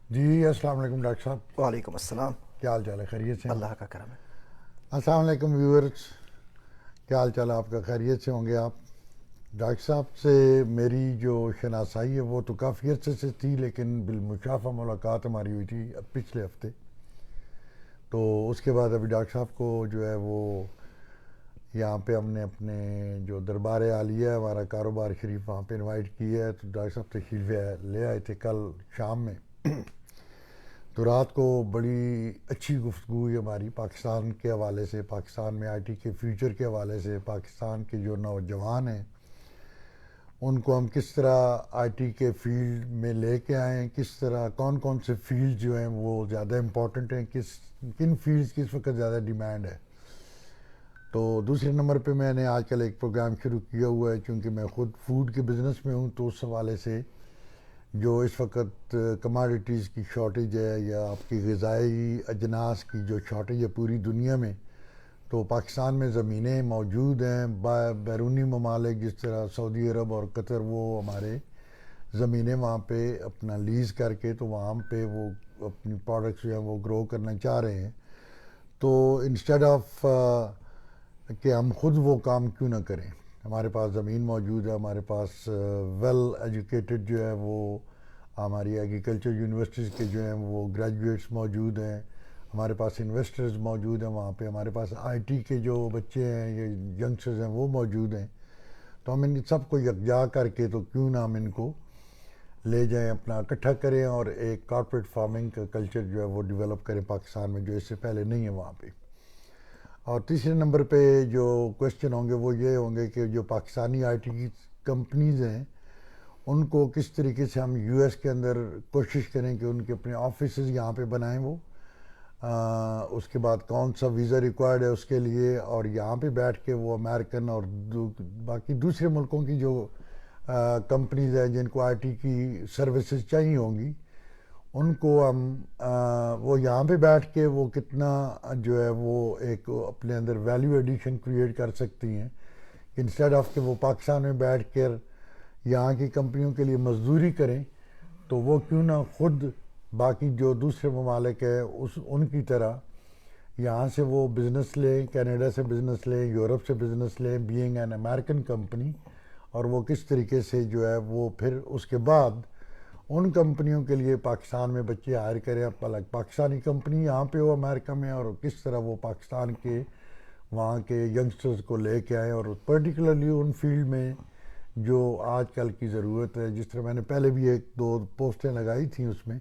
جی السلام علیکم ڈاکٹر صاحب، وعلیکم السلام. کیا حال چال ہے؟ خیریت سے ہیں؟ اللہ کا کرم ہے. السلام علیکم ویورز، کیا حال چال ہے آپ کا؟ خیریت سے ہوں گے آپ؟ ڈاکٹر صاحب سے میری جو شناسائی ہے وہ تو کافی عرصے سے تھی، لیکن بالمشافہ ملاقات ہماری ہوئی تھی پچھلے ہفتے. تو اس کے بعد ابھی ڈاکٹر صاحب کو جو ہے وہ یہاں پہ ہم نے اپنے جو دربار عالیہ ہمارا کاروبار شریف وہاں پہ انوائٹ کیا ہے. تو ڈاکٹر صاحب تشریف لے آئے تھے کل شام میں. تو رات کو بڑی اچھی گفتگو ہوئی ہماری پاکستان کے حوالے سے، پاکستان میں آئی ٹی کے فیوچر کے حوالے سے، پاکستان کے جو نوجوان ہیں ان کو ہم کس طرح آئی ٹی کے فیلڈ میں لے کے آئیں، کس طرح کون کون سے فیلڈ جو ہیں وہ زیادہ امپورٹنٹ ہیں، کن فیلڈز کی اس وقت زیادہ ڈیمانڈ ہے. تو دوسرے نمبر پہ میں نے آج کل ایک پروگرام شروع کیا ہوا ہے، چونکہ میں خود فوڈ کے بزنس میں ہوں. تو اس حوالے سے جو اس وقت کماڈیٹیز کی شارٹیج ہے یا آپ کی غذائی اجناس کی جو شارٹیج ہے پوری دنیا میں، تو پاکستان میں زمینیں موجود ہیں. بیرونی ممالک جس طرح سعودی عرب اور قطر وہ ہمارے زمینیں وہاں پہ اپنا لیز کر کے تو وہاں پہ وہ اپنی پروڈکٹس جو ہیں وہ گرو کرنا چاہ رہے ہیں. تو انسٹیڈ آف کہ ہم خود وہ کام کیوں نہ کریں، ہمارے پاس زمین موجود ہے، ہمارے پاس ویل ایجوکیٹڈ جو ہے وہ ہماری ایگریکلچر یونیورسٹیز کے جو ہیں وہ گریجویٹس موجود ہیں، ہمارے پاس انویسٹرز موجود ہیں وہاں پہ، ہمارے پاس آئی ٹی کے جو بچے ہیں یا ینگسٹرز ہیں وہ موجود ہیں. تو ہم ان سب کو یکجا کر کے تو کیوں نہ ہم ان کو لے جائیں، اپنا اکٹھا کریں اور ایک کارپوریٹ فارمنگ کا کلچر جو ہے وہ ڈیولپ کریں پاکستان میں، جو اس سے پہلے نہیں ہے وہاں پہ. اور تیسرے نمبر پہ جو کوشچن ہوں گے وہ یہ ہوں گے کہ جو پاکستانی آئی ٹی کی کمپنیز ہیں ان کو کس طریقے سے ہم یو ایس کے اندر کوشش کریں کہ ان کے اپنے آفیسز یہاں پہ بنائیں. وہ اس کے بعد کون سا ویزا ریکوائرڈ ہے اس کے لیے، اور یہاں پہ بیٹھ کے وہ امریکن اور باقی دوسرے ملکوں کی جو کمپنیز ہیں جن کو آئی ٹی کی سروسز چاہیے ہوں گی ان کو ہم وہ یہاں پہ بیٹھ کے وہ کتنا جو ہے وہ ایک اپنے اندر ویلیو ایڈیشن کریٹ کر سکتی ہیں، انسٹیڈ آف کہ وہ پاکستان میں بیٹھ کر یہاں کی کمپنیوں کے لیے مزدوری کریں، تو وہ کیوں نہ خود باقی جو دوسرے ممالک ہیں ان کی طرح یہاں سے وہ بزنس لیں، کینیڈا سے بزنس لیں، یورپ سے بزنس لیں، بینگ این امریکن کمپنی، اور وہ کس طریقے سے جو ہے وہ پھر اس کے بعد ان کمپنیوں کے لیے پاکستان میں بچے ہائر کریں، پاکستانی کمپنی یہاں پہ ہو امریکہ میں، اور کس طرح وہ پاکستان کے وہاں کے ینگسٹرز کو لے کے آئیں، اور پرٹیکولرلی ان فیلڈ میں جو آج کل کی ضرورت ہے. جس طرح میں نے پہلے بھی ایک دو پوسٹیں لگائی تھیں اس میں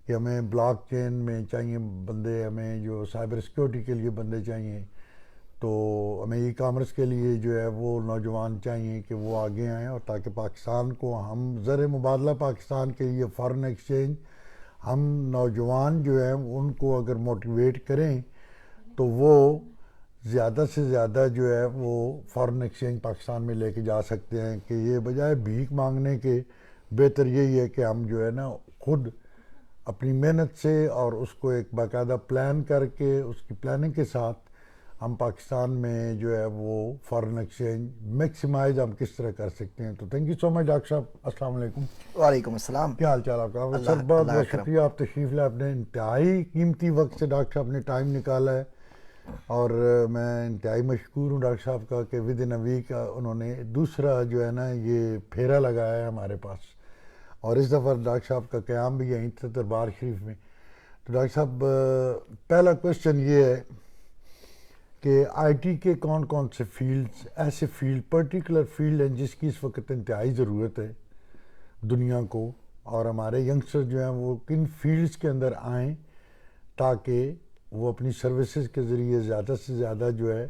کہ ہمیں بلاک چین میں چاہیے بندے، ہمیں جو سائبر سیکیورٹی کے لیے بندے چاہیے، تو ہمیں ای کامرس کے لیے جو ہے وہ نوجوان چاہیے کہ وہ آگے آئیں، اور تاکہ پاکستان کو ہم زر مبادلہ پاکستان کے لیے فارن ایکسچینج ہم نوجوان جو ہیں ان کو اگر موٹیویٹ کریں تو وہ زیادہ سے زیادہ جو ہے وہ فارن ایکسچینج پاکستان میں لے کے جا سکتے ہیں. کہ یہ بجائے بھیک مانگنے کے بہتر یہی ہے کہ ہم جو ہے نا خود اپنی محنت سے اور اس کو ایک باقاعدہ پلان کر کے اس کی پلاننگ کے ساتھ ہم پاکستان میں جو ہے وہ فارن ایکسچینج میکسیمائز ہم کس طرح کر سکتے ہیں. تو thank you so much doctor صاحب، السلام علیکم. وعلیکم السلام. کیا حال چال آپ کا؟ سر اللہ بہت اللہ بہت کا کرم. شکریہ، آپ تشریف لائے، اپنے انتہائی قیمتی وقت سے ڈاکٹر صاحب نے ٹائم نکالا ہے، اور میں انتہائی مشکور ہوں ڈاکٹر صاحب کا کہ ود ان اے ویک انہوں نے دوسرا جو ہے نا یہ پھیرا لگایا ہے ہمارے پاس. اور اس دفعہ ڈاکٹر صاحب کا قیام بھی یہیں تھا دربار شریف میں. تو ڈاکٹر صاحب پہلا کوشچن یہ ہے کہ آئی ٹی کے کون کون سے فیلڈز ایسے فیلڈ پرٹیکولر فیلڈ ہیں جس کی اس وقت انتہائی ضرورت ہے دنیا کو، اور ہمارے ینگسٹر جو ہیں وہ کن فیلڈز کے اندر آئیں تاکہ وہ اپنی سروسز کے ذریعے زیادہ سے زیادہ جو ہے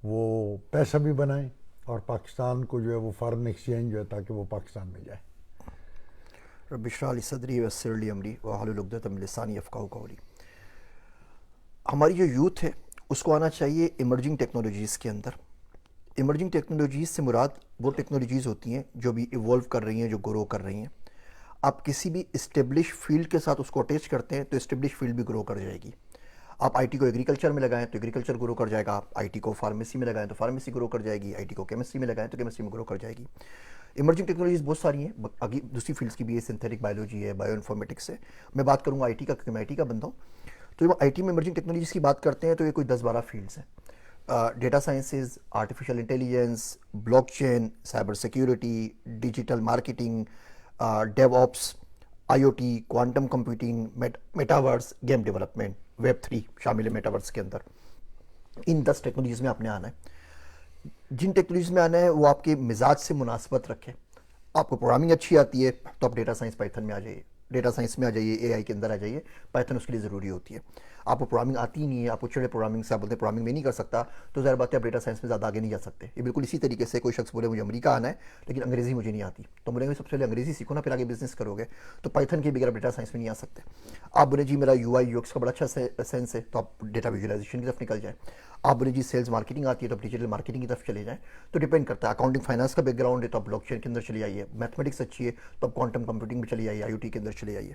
وہ پیسہ بھی بنائیں اور پاکستان کو جو ہے وہ فارن ایکسچینج جو ہے تاکہ وہ پاکستان میں جائے. رب اشرح لی صدری ویسر لی امری واحلل عقدۃ من لسانی یفقہوا قولی. ہماری جو یوتھ ہے اس کو آنا چاہیے ایمرجنگ ٹیکنالوجیز کے اندر. ایمرجنگ ٹیکنالوجیز سے مراد وہ ٹیکنالوجیز ہوتی ہیں جو بھی ایوالو کر رہی ہیں، جو گرو کر رہی ہیں. آپ کسی بھی اسٹیبلش فیلڈ کے ساتھ اس کو اٹیچ کرتے ہیں تو اسٹیبلش فیلڈ بھی گرو کر جائے گی. آپ آئی ٹی کو ایگریکلچر میں لگائیں تو ایگریکلچر گرو کر جائے گا، آپ آئی ٹی کو فارمیسی میں لگائیں تو فارمیسی گرو کر جائے گی، آئی ٹی کو کیمسٹری میں لگائیں تو کیمسٹری میں گرو کر جائے گی. ایمرجنگ ٹیکنالوجیز بہت ساری ہیں, آگے دوسری فیلڈس کی بھی ہے, سنتھیٹک بایولوجی ہے, بایو انفارمیٹکس ہے. میں بات کروں گا آئی ٹی کا, کیونکہ میں آئی ٹی کا بندہ ہوں. تو جب آئی ٹی میں ایمرجنگ ٹیکنالوجیز کی بات کرتے ہیں تو یہ کوئی 10-12 فیلڈس ہیں. Data sciences, artificial intelligence, blockchain, cybersecurity, digital marketing, DevOps, I O T, quantum computing, metaverse, game development, web 3 شامل ہے میٹاورس کے اندر. ان 10 ٹیکنالوجیز میں آپ نے آنا ہے. جن ٹیکنالوجیز میں آنا ہے وہ آپ کے مزاج سے مناسبت رکھے. آپ کو پروگرامنگ اچھی آتی ہے تو آپ ڈیٹا سائنس پائتھن میں آ جائیے, ڈیٹا سائنس میں آ جائیے, اے آئی کے اندر آ جائیے. پائتھن اس کے لیے ضروری ہوتی ہے. آپ کو پروگرامنگ آتی ہی نہیں ہے, آپ کو چڑے پروگرامنگ سے, آپ بولتے ہیں پروگرامنگ میں نہیں کر سکتا, تو ظاہر بات ہے آپ ڈیٹا سائنس میں زیادہ آگے نہیں جا سکتے. یہ بالکل اسی طریقے سے کوئی شخص بولے مجھے امریکہ آنا ہے لیکن انگریزی مجھے نہیں آتی, تو بولیں گے سب سے پہلے انگریزی سیکھو نا, پھر آگے بزنس کرو گے. تو پائتھن کے بغیر آپ ڈیٹا سائنس میں نہیں آ سکتے. آپ بولے جی میرا یو آئی یو ایکس کا بڑا اچھا سینس ہے, تو آپ ڈیٹا ویژوائزیشن کی طرف نکل جائیں. آپ بولے جی سیلز مارکیٹنگ آتی ہے تو آپ ڈیجیٹل مارکیٹنگ کی طرف چلے جائیں. تو ڈیپینڈ کرتا ہے. اکاؤنٹنگ فائنانس کا بیک گراؤنڈ ہے تو آپ بلاک چین کے اندر چلے آئیے. میتھمیٹکس اچھی ہے تو آپ کوانٹم کمپیوٹنگ میں چلے آئیے, آئی او ٹی کے اندر چلے آئیے.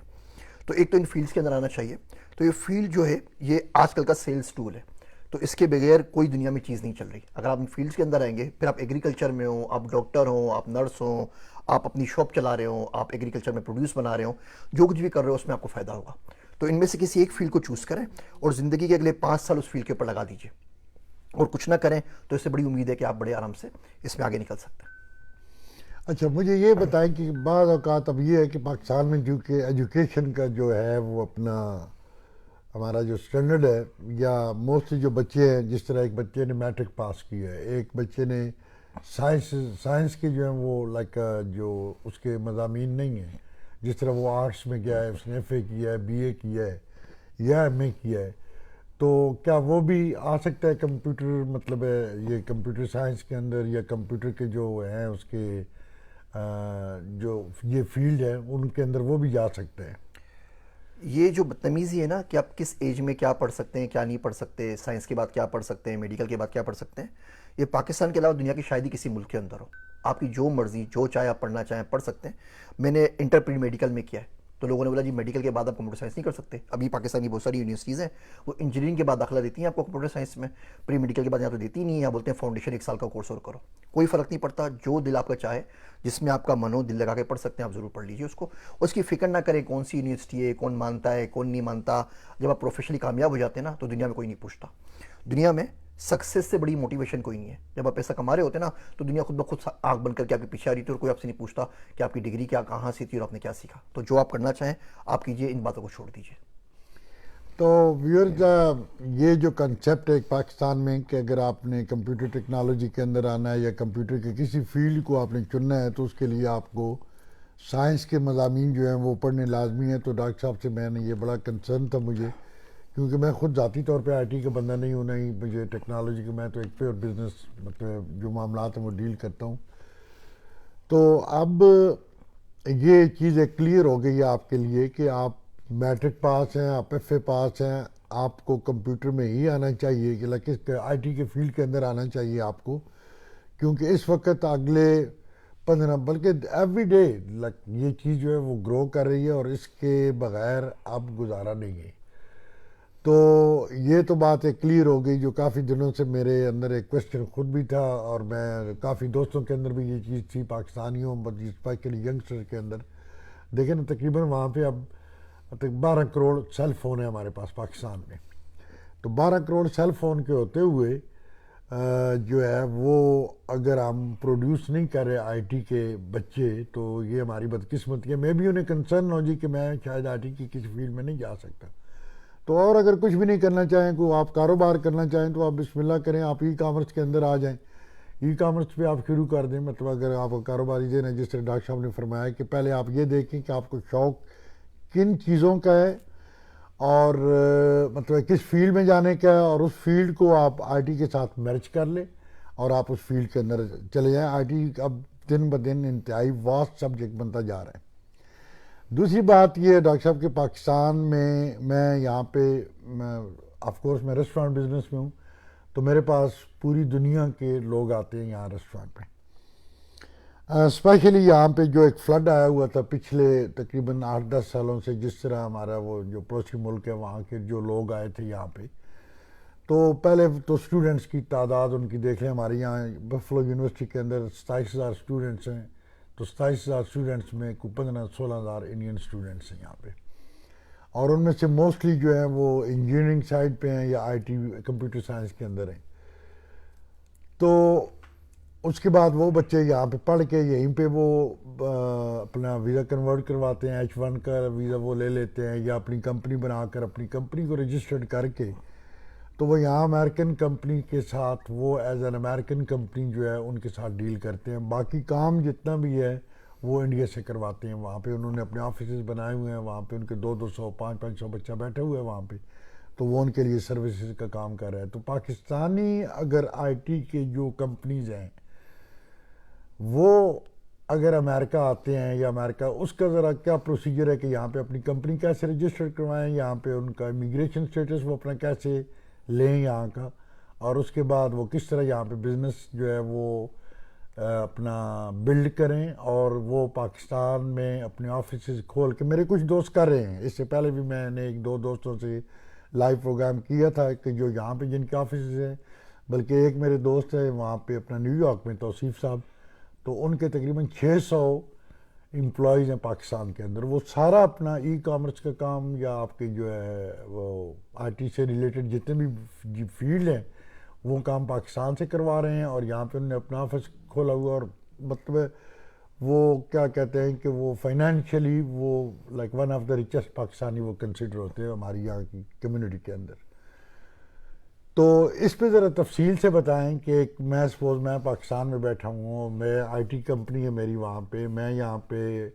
تو ایک تو ان فیلڈس کے اندر آنا چاہیے. تو یہ فیلڈ جو ہے یہ آج کل کا سیلز ٹول ہے, تو اس کے بغیر کوئی دنیا میں چیز نہیں چل رہی. اگر آپ ان فیلڈس کے اندر آئیں گے, پھر آپ ایگریکلچر میں ہوں, آپ ڈاکٹر ہوں, آپ نرس ہوں, آپ اپنی شاپ چلا رہے ہوں, آپ ایگریکلچر میں پروڈیوس بنا رہے ہوں, جو کچھ بھی کر رہے ہو اس میں آپ کو فائدہ ہوگا. تو ان میں سے کسی ایک فیلڈ کو چوز کریں اور زندگی کے اگلے 5 سال اس فیلڈ کے اوپر لگا دیجیے, اور کچھ نہ کریں تو اس سے بڑی امید ہے کہ آپ بڑے آرام سے اس میں آگے نکل سکتے ہیں. اچھا مجھے یہ بتائیں کہ بعض اوقات اب یہ ہے کہ پاکستان میں جو کہ ایجوکیشن کا جو ہے وہ اپنا ہمارا جو اسٹینڈرڈ ہے, یا موسٹلی جو بچے ہیں, جس طرح ایک بچے نے میٹرک پاس کی ہے, ایک بچے نے سائنس کے جو ہیں وہ لائک جو اس کے مضامین نہیں ہیں, جس طرح وہ آرٹس میں گیا ہے, اس نے ایف اے کیا ہے, بی اے کیا ہے یا ایم اے کیا ہے, تو کیا وہ بھی آ سکتا ہے کمپیوٹر, مطلب ہے یہ کمپیوٹر سائنس کے اندر, یا کمپیوٹر کے جو ہیں اس کے جو یہ فیلڈ ہے ان کے اندر وہ بھی جا سکتے ہیں؟ یہ جو بدتمیزی ہے نا کہ آپ کس ایج میں کیا پڑھ سکتے ہیں, کیا نہیں پڑھ سکتے, سائنس کے بعد کیا پڑھ سکتے ہیں, میڈیکل کے بعد کیا پڑھ سکتے ہیں, یہ پاکستان کے علاوہ دنیا کی شاید ہی کسی ملک کے اندر ہو. آپ کی جو مرضی, جو چاہے آپ پڑھنا چاہیں پڑھ سکتے ہیں. میں نے انٹر پری میڈیکل میں کیا ہے, تو لوگوں نے بولا جی میڈیکل کے بعد آپ کمپیوٹر سائنس نہیں کر سکتے. ابھی پاکستانی بہت ساری یونیورسٹیز ہیں وہ انجینئرنگ کے بعد داخلہ دیتی ہیں آپ کو کمپیوٹر سائنس میں, پری میڈیکل کے بعد یہاں تو دیتی نہیں ہے, یا بولتے ہیں فاؤنڈیشن 1 سال کا کورس اور کرو. کوئی فرق نہیں پڑتا, جو دل آپ کا چاہے, جس میں آپ کا من ہو, دل لگا کے پڑھ سکتے ہیں, آپ ضرور پڑھ لیجیے اس کو. اس کی فکر نہ کریں کون سی یونیورسٹی ہے, کون مانتا ہے, کون نہیں مانتا. جب آپ پروفیشنلی کامیاب ہو جاتے ہیں نا تو دنیا میں کوئی نہیں پوچھتا. دنیا میں سکسیس سے بڑی موٹیویشن کوئی نہیں ہے. جب آپ پیسہ کما رہے ہوتے ہیں نا تو دنیا خود بخود آنکھ بند کر کے آپ کے پیچھے آ رہی تھی, اور کوئی آپ سے نہیں پوچھتا کہ آپ کی ڈگری کیا, کہاں سے تھی, اور آپ نے کیا سیکھا. تو جو آپ کرنا چاہیں آپ کیجیے, ان باتوں کو چھوڑ دیجیے. تو ویورز یہ جو کنسیپٹ ہے پاکستان میں کہ اگر آپ نے کمپیوٹر ٹیکنالوجی کے اندر آنا ہے یا کمپیوٹر کے کسی فیلڈ کو آپ نے چننا ہے, تو اس کے لیے آپ کو سائنس کے مضامین جو ہیں وہ پڑھنے لازمی ہیں. تو ڈاکٹر صاحب سے میں نے یہ بڑا کنسرن تھا مجھے, کیونکہ میں خود ذاتی طور پہ آئی ٹی کا بندہ نہیں ہوں, نہیں مجھے ٹیکنالوجی کا, میں تو ایک پیور بزنس مطلب جو معاملات ہیں وہ ڈیل کرتا ہوں. تو اب یہ چیزیں کلیئر ہو گئی ہے آپ کے لیے کہ آپ میٹرک پاس ہیں, آپ ایف اے پاس ہیں, آپ کو کمپیوٹر میں ہی آنا چاہیے, کہ لائک آئی ٹی کے فیلڈ کے اندر آنا چاہیے آپ کو, کیونکہ اس وقت اگلے 15 بلکہ ایوری ڈے لائک یہ چیز جو ہے وہ گرو کر رہی ہے, اور اس کے بغیر اب گزارا نہیں ہے. تو یہ تو بات ایک کلیئر ہو گئی, جو کافی دنوں سے میرے اندر ایک کوشچن خود بھی تھا, اور میں کافی دوستوں کے اندر بھی یہ چیز تھی, پاکستانیوں اسپیشلی ینگسٹر کے اندر. دیکھیں نا تقریباً وہاں پہ اب 12 کروڑ سیل فون ہیں ہمارے پاس پاکستان میں. تو 12 کروڑ سیل فون کے ہوتے ہوئے جو ہے وہ اگر ہم پروڈیوس نہیں کر رہے آئی ٹی کے بچے, تو یہ ہماری بدقسمتی ہے. میں بھی انہیں کنسرن ہو جی کہ میں شاید آئی ٹی کی کسی فیلڈ میں نہیں جا سکتا. تو اور اگر کچھ بھی نہیں کرنا چاہیں, کو آپ کاروبار کرنا چاہیں, تو آپ بسم اللہ کریں, آپ ای کامرس کے اندر آ جائیں, ای کامرس پہ آپ شروع کر دیں. مطلب اگر آپ کاروباری دین ہے, جس طرح ڈاکٹر صاحب نے فرمایا کہ پہلے آپ یہ دیکھیں کہ آپ کو شوق کن چیزوں کا ہے, اور مطلب کس فیلڈ میں جانے کا ہے, اور اس فیلڈ کو آپ آئی ٹی کے ساتھ مرچ کر لیں اور آپ اس فیلڈ کے اندر چلے جائیں. آئی ٹی اب دن بدن انتہائی واسٹ سبجیکٹ بنتا جا رہا ہے. دوسری بات یہ ہے ڈاکٹر صاحب کہ پاکستان میں یہاں پہ آف کورس میں ریسٹورانٹ بزنس میں ہوں, تو میرے پاس پوری دنیا کے لوگ آتے ہیں یہاں ریسٹورانٹ پہ. اسپیشلی یہاں پہ جو ایک فلڈ آیا ہوا تھا پچھلے تقریباً 8-10 سالوں سے, جس طرح ہمارا وہ جو پڑوسی ملک ہے وہاں کے جو لوگ آئے تھے یہاں پہ, تو پہلے تو اسٹوڈنٹس کی تعداد ان کی دیکھ لیں, ہمارے یہاں بفلو یونیورسٹی کے اندر 27,000 اسٹوڈنٹس ہیں, تو 27,000 اسٹوڈنٹس میں کوئی 15-16 ہزار انڈین اسٹوڈنٹس ہیں یہاں پہ، اور ان میں سے موسٹلی جو ہیں وہ انجینئرنگ سائڈ پہ ہیں یا آئی ٹی کمپیوٹر سائنس کے اندر ہیں۔ تو اس کے بعد وہ بچے یہاں پہ پڑھ کے یہیں پہ وہ اپنا ویزا کنورٹ کرواتے ہیں، H1 کا ویزا وہ لے لیتے ہیں، یا اپنی کمپنی بنا کر اپنی کمپنی کو رجسٹرڈ کر کے تو وہ یہاں امریکن کمپنی کے ساتھ وہ ایز این امریکن کمپنی جو ہے ان کے ساتھ ڈیل کرتے ہیں۔ باقی کام جتنا بھی ہے وہ انڈیا سے کرواتے ہیں، وہاں پہ انہوں نے اپنے آفیسز بنائے ہوئے ہیں، وہاں پہ ان کے 200 500 بچہ بیٹھے ہوئے ہیں وہاں پہ، تو وہ ان کے لیے سروسز کا کام کر رہا ہے۔ تو پاکستانی اگر آئی ٹی کے جو کمپنیز ہیں وہ اگر امریکہ آتے ہیں یا امریکہ، اس کا ذرا کیا پروسیجر ہے کہ یہاں پہ اپنی کمپنی کیسے رجسٹر کروائیں، یہاں پہ ان کا امیگریشن سٹیٹس وہ اپنا کیسے لیں یہاں کا، اور اس کے بعد وہ کس طرح یہاں پہ بزنس جو ہے وہ اپنا بلڈ کریں، اور وہ پاکستان میں اپنے آفیسز کھول کے، میرے کچھ دوست کر رہے ہیں، اس سے پہلے بھی میں نے 1-2 دوستوں سے لائیو پروگرام کیا تھا کہ جو یہاں پہ جن کے آفیسز ہیں، بلکہ ایک میرے دوست ہے وہاں پہ اپنا نیو یارک میں، توصیف صاحب، تو ان کے تقریباً 600 امپلائیز ہیں پاکستان کے اندر، وہ سارا اپنا ای کامرس کا کام یا آپ کے جو ہے وہ آئی ٹی سے ریلیٹڈ جتنے بھی فیلڈ ہیں وہ کام پاکستان سے کروا رہے ہیں، اور یہاں پہ انہوں نے اپنا آفس کھولا ہوا، اور مطلب وہ کیا کہتے ہیں کہ وہ فائنینشلی وہ like one of the richest Pakistani وہ کنسیڈر ہوتے ہیں ہماری یہاں کی کمیونٹی کے اندر۔ تو اس پہ ذرا تفصیل سے بتائیں کہ میں سپوز میں پاکستان میں بیٹھا ہوں، میں آئی ٹی کمپنی ہے میری وہاں پہ، میں یہاں پہ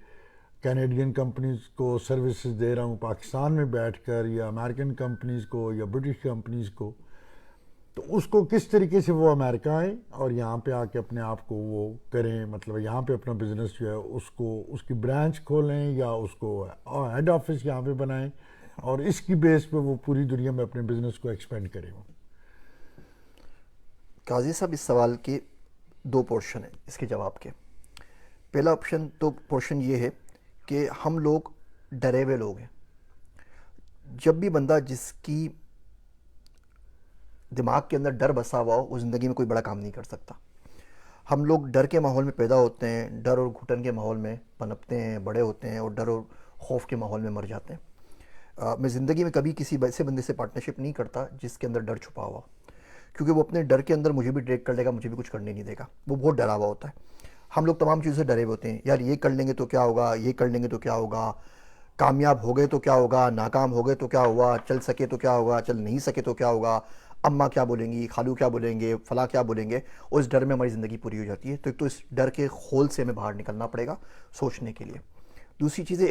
کینیڈین کمپنیز کو سروسز دے رہا ہوں پاکستان میں بیٹھ کر، یا امریکن کمپنیز کو یا برٹش کمپنیز کو، تو اس کو کس طریقے سے وہ امریکہ آئیں اور یہاں پہ آ کے اپنے آپ کو وہ کریں، مطلب یہاں پہ اپنا بزنس جو ہے اس کو اس کی برانچ کھولیں یا اس کو ہیڈ آفس یہاں پہ بنائیں، اور اس کی بیس پہ وہ پوری دنیا میں اپنے بزنس کو ایکسپینڈ کریں۔ قاضی صاحب، اس سوال کے 2 پورشن ہیں اس کے جواب کے۔ پہلا پورشن یہ ہے کہ ہم لوگ ڈرے ہوئے لوگ ہیں۔ جب بھی بندہ جس کی دماغ کے اندر ڈر بسا ہوا ہو وہ زندگی میں کوئی بڑا کام نہیں کر سکتا۔ ہم لوگ ڈر کے ماحول میں پیدا ہوتے ہیں، ڈر اور گھٹن کے ماحول میں پنپتے ہیں، بڑے ہوتے ہیں، اور ڈر اور خوف کے ماحول میں مر جاتے ہیں۔ میں زندگی میں کبھی کسی ایسے بندے سے پارٹنرشپ نہیں کرتا جس کے اندر ڈر چھپا ہوا، کیونکہ وہ اپنے ڈر کے اندر مجھے بھی ڈریگ کر لے گا، مجھے بھی کچھ کرنے نہیں دے گا، وہ بہت ڈرا ہوا ہوتا ہے۔ ہم لوگ تمام چیزوں سے ڈرے ہوئے ہوتے ہیں، یار یہ کر لیں گے تو کیا ہوگا، یہ کر لیں گے تو کیا ہوگا، کامیاب ہو گئے تو کیا ہوگا، ناکام ہو گئے تو کیا ہوا، چل سکے تو کیا ہوگا، چل نہیں سکے تو کیا ہوگا، اماں کیا بولیں گی، خالو کیا بولیں گے، فلاں کیا بولیں گے، اور اس ڈر میں ہماری زندگی پوری ہو جاتی ہے۔ تو ایک تو اس ڈر کے خول سے ہمیں باہر نکلنا پڑے گا سوچنے کے لیے۔ دوسری چیز ہے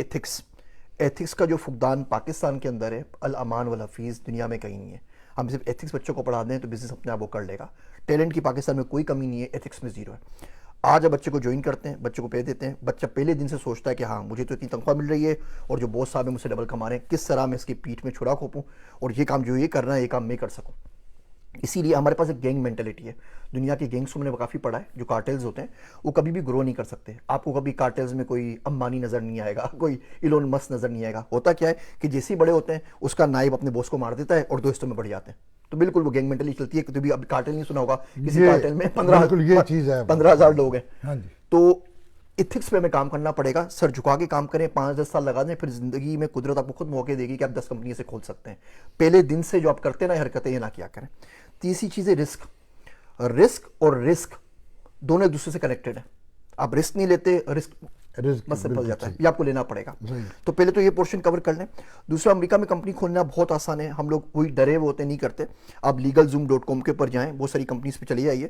ایتھکس کا جو فقدان پاکستان کے اندر ہے، الامان والحفیظ دنیا میں کہیں نہیں ہے۔ ہم صرف ایتھکس بچوں کو پڑھا دیں تو بزنس اپنے آپ وہ کر لے گا۔ ٹیلنٹ کی پاکستان میں کوئی کمی نہیں ہے، ایتھکس میں 0 ہے۔ آج آپ بچے کو جوائن کرتے ہیں، بچے کو پے دیتے ہیں، بچہ پہلے دن سے سوچتا ہے کہ ہاں مجھے تو اتنی تنخواہ مل رہی ہے، اور جو باس صاحب ہیں مجھ سے ڈبل کما رہے ہیں، کس طرح میں اس کی پیٹھ میں چھڑا کھوپوں، اور یہ کام جو یہ کرنا ہے یہ کام میں کر سکوں۔ اسی لیے ہمارے پاس ایک گینگ مینٹلٹی ہے۔ دنیا کے گینگس کو میں نے کافی پڑھا ہے، جو کارٹیلز ہوتے ہیں وہ کبھی بھی گرو نہیں کر سکتے۔ آپ کو کبھی کارٹیلز میں کوئی امبانی نظر نہیں آئے گا، کوئی ایلون مسک نظر نہیں آئے گا۔ ہوتا کیا ہے کہ جیسے ہی بڑے ہوتے ہیں اس کا نائب اپنے باس کو مار دیتا ہے اور 2 حصوں میں بڑھ جاتے ہیں۔ تو بالکل وہ گینگ مینٹلٹی چلتی ہے کہ ابھی کارٹیل نہیں سنا ہوگا، کسی کارٹیل میں 15,000 لوگ ہیں۔ تو ایتھکس پہ ہمیں کام کرنا پڑے گا، سر جھکا کے کام کریں، 5-10 سال لگا دیں، پھر زندگی میں قدرت آپ کو خود موقع دے گی کہ آپ 10 کمپنی سے کھول سکتے ہیں۔ پہلے دن سے جو آپ کرتے ہیں نا حرکتیں، یہ نہ کیا کریں۔ تیسری چیز ہے رسک اور رسک دونوں ایک دوسرے سے کنیکٹڈ ہیں۔ آپ رسک نہیں لیتے، رسک بس سے پل جاتا ہے، یہ آپ کو لینا پڑے گا۔ تو پہلے تو یہ پورشن کور کر لیں۔ دوسرا، امریکہ میں کمپنی کھولنا بہت آسان ہے، ہم لوگ وہی ڈرے ہوئے ہوتے نہیں کرتے۔ آپ legalzoom.com کے اوپر جائیں، بہت ساری کمپنیز پہ چلی جائیے،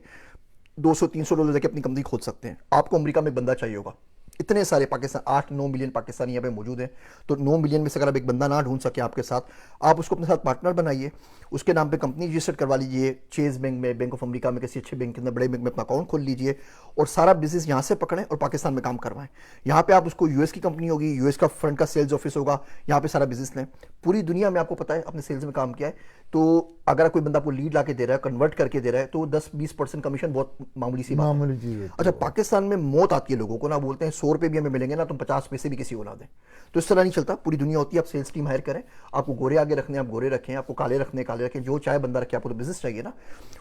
$200-300 دے کے اپنی کمپنی کھول سکتے ہیں۔ آپ کو امریکہ میں ایک بندہ چاہیے ہوگا، اتنے سارے پاکستان 8-9 ملین پاکستانی یہاں پہ موجود ہیں، تو 9 ملین میں سے اگر آپ ایک بندہ نہ ڈھونڈ سکے آپ کے ساتھ، آپ اس کو اپنے ساتھ پارٹنر بنائیے، اس کے نام پہ کمپنی رجسٹر کروا لیجئے، چیز بینک میں، بینک آف امریکہ میں، کسی اچھے بینک کے اندر، بڑے بینک میں اپنا اکاؤنٹ کھول لیجئے، اور سارا بزنس یہاں سے پکڑیں اور پاکستان میں کام کروائیں۔ یہاں پہ آپ اس کو US کی کمپنی ہوگی، US کا فرنٹ کا سیلز آفس ہوگا، یہاں پہ سارا بزنس لیں۔ پوری دنیا میں آپ کو پتہ ہے اپنے سیلز میں کام کیا ہے، تو اگر کوئی بندہ آپ کو لیڈ لا کے دے رہا ہے، کنورٹ کر کے دے رہا ہے، تو 10-20% کمیشن بہت معمولی سی بات ہے۔ اچھا، پاکستان میں موت آتی ہے لوگوں کو، نہ بولتے ہیں 100 روپے بھی ہمیں ملیں گے نا، تم 50 پیسے بھی کسی کو نہ دیں۔ تو اس طرح نہیں چلتا، پوری دنیا ہوتی ہے، آپ سیلز ٹیم ہائر کریں، آپ کو گورے آگے رکھنے آپ گورے رکھیں، آپ کو کالے رکھنے کالے رکھیں، جو چاہے بندہ رکھے، آپ کو تو بزنس چاہیے نا،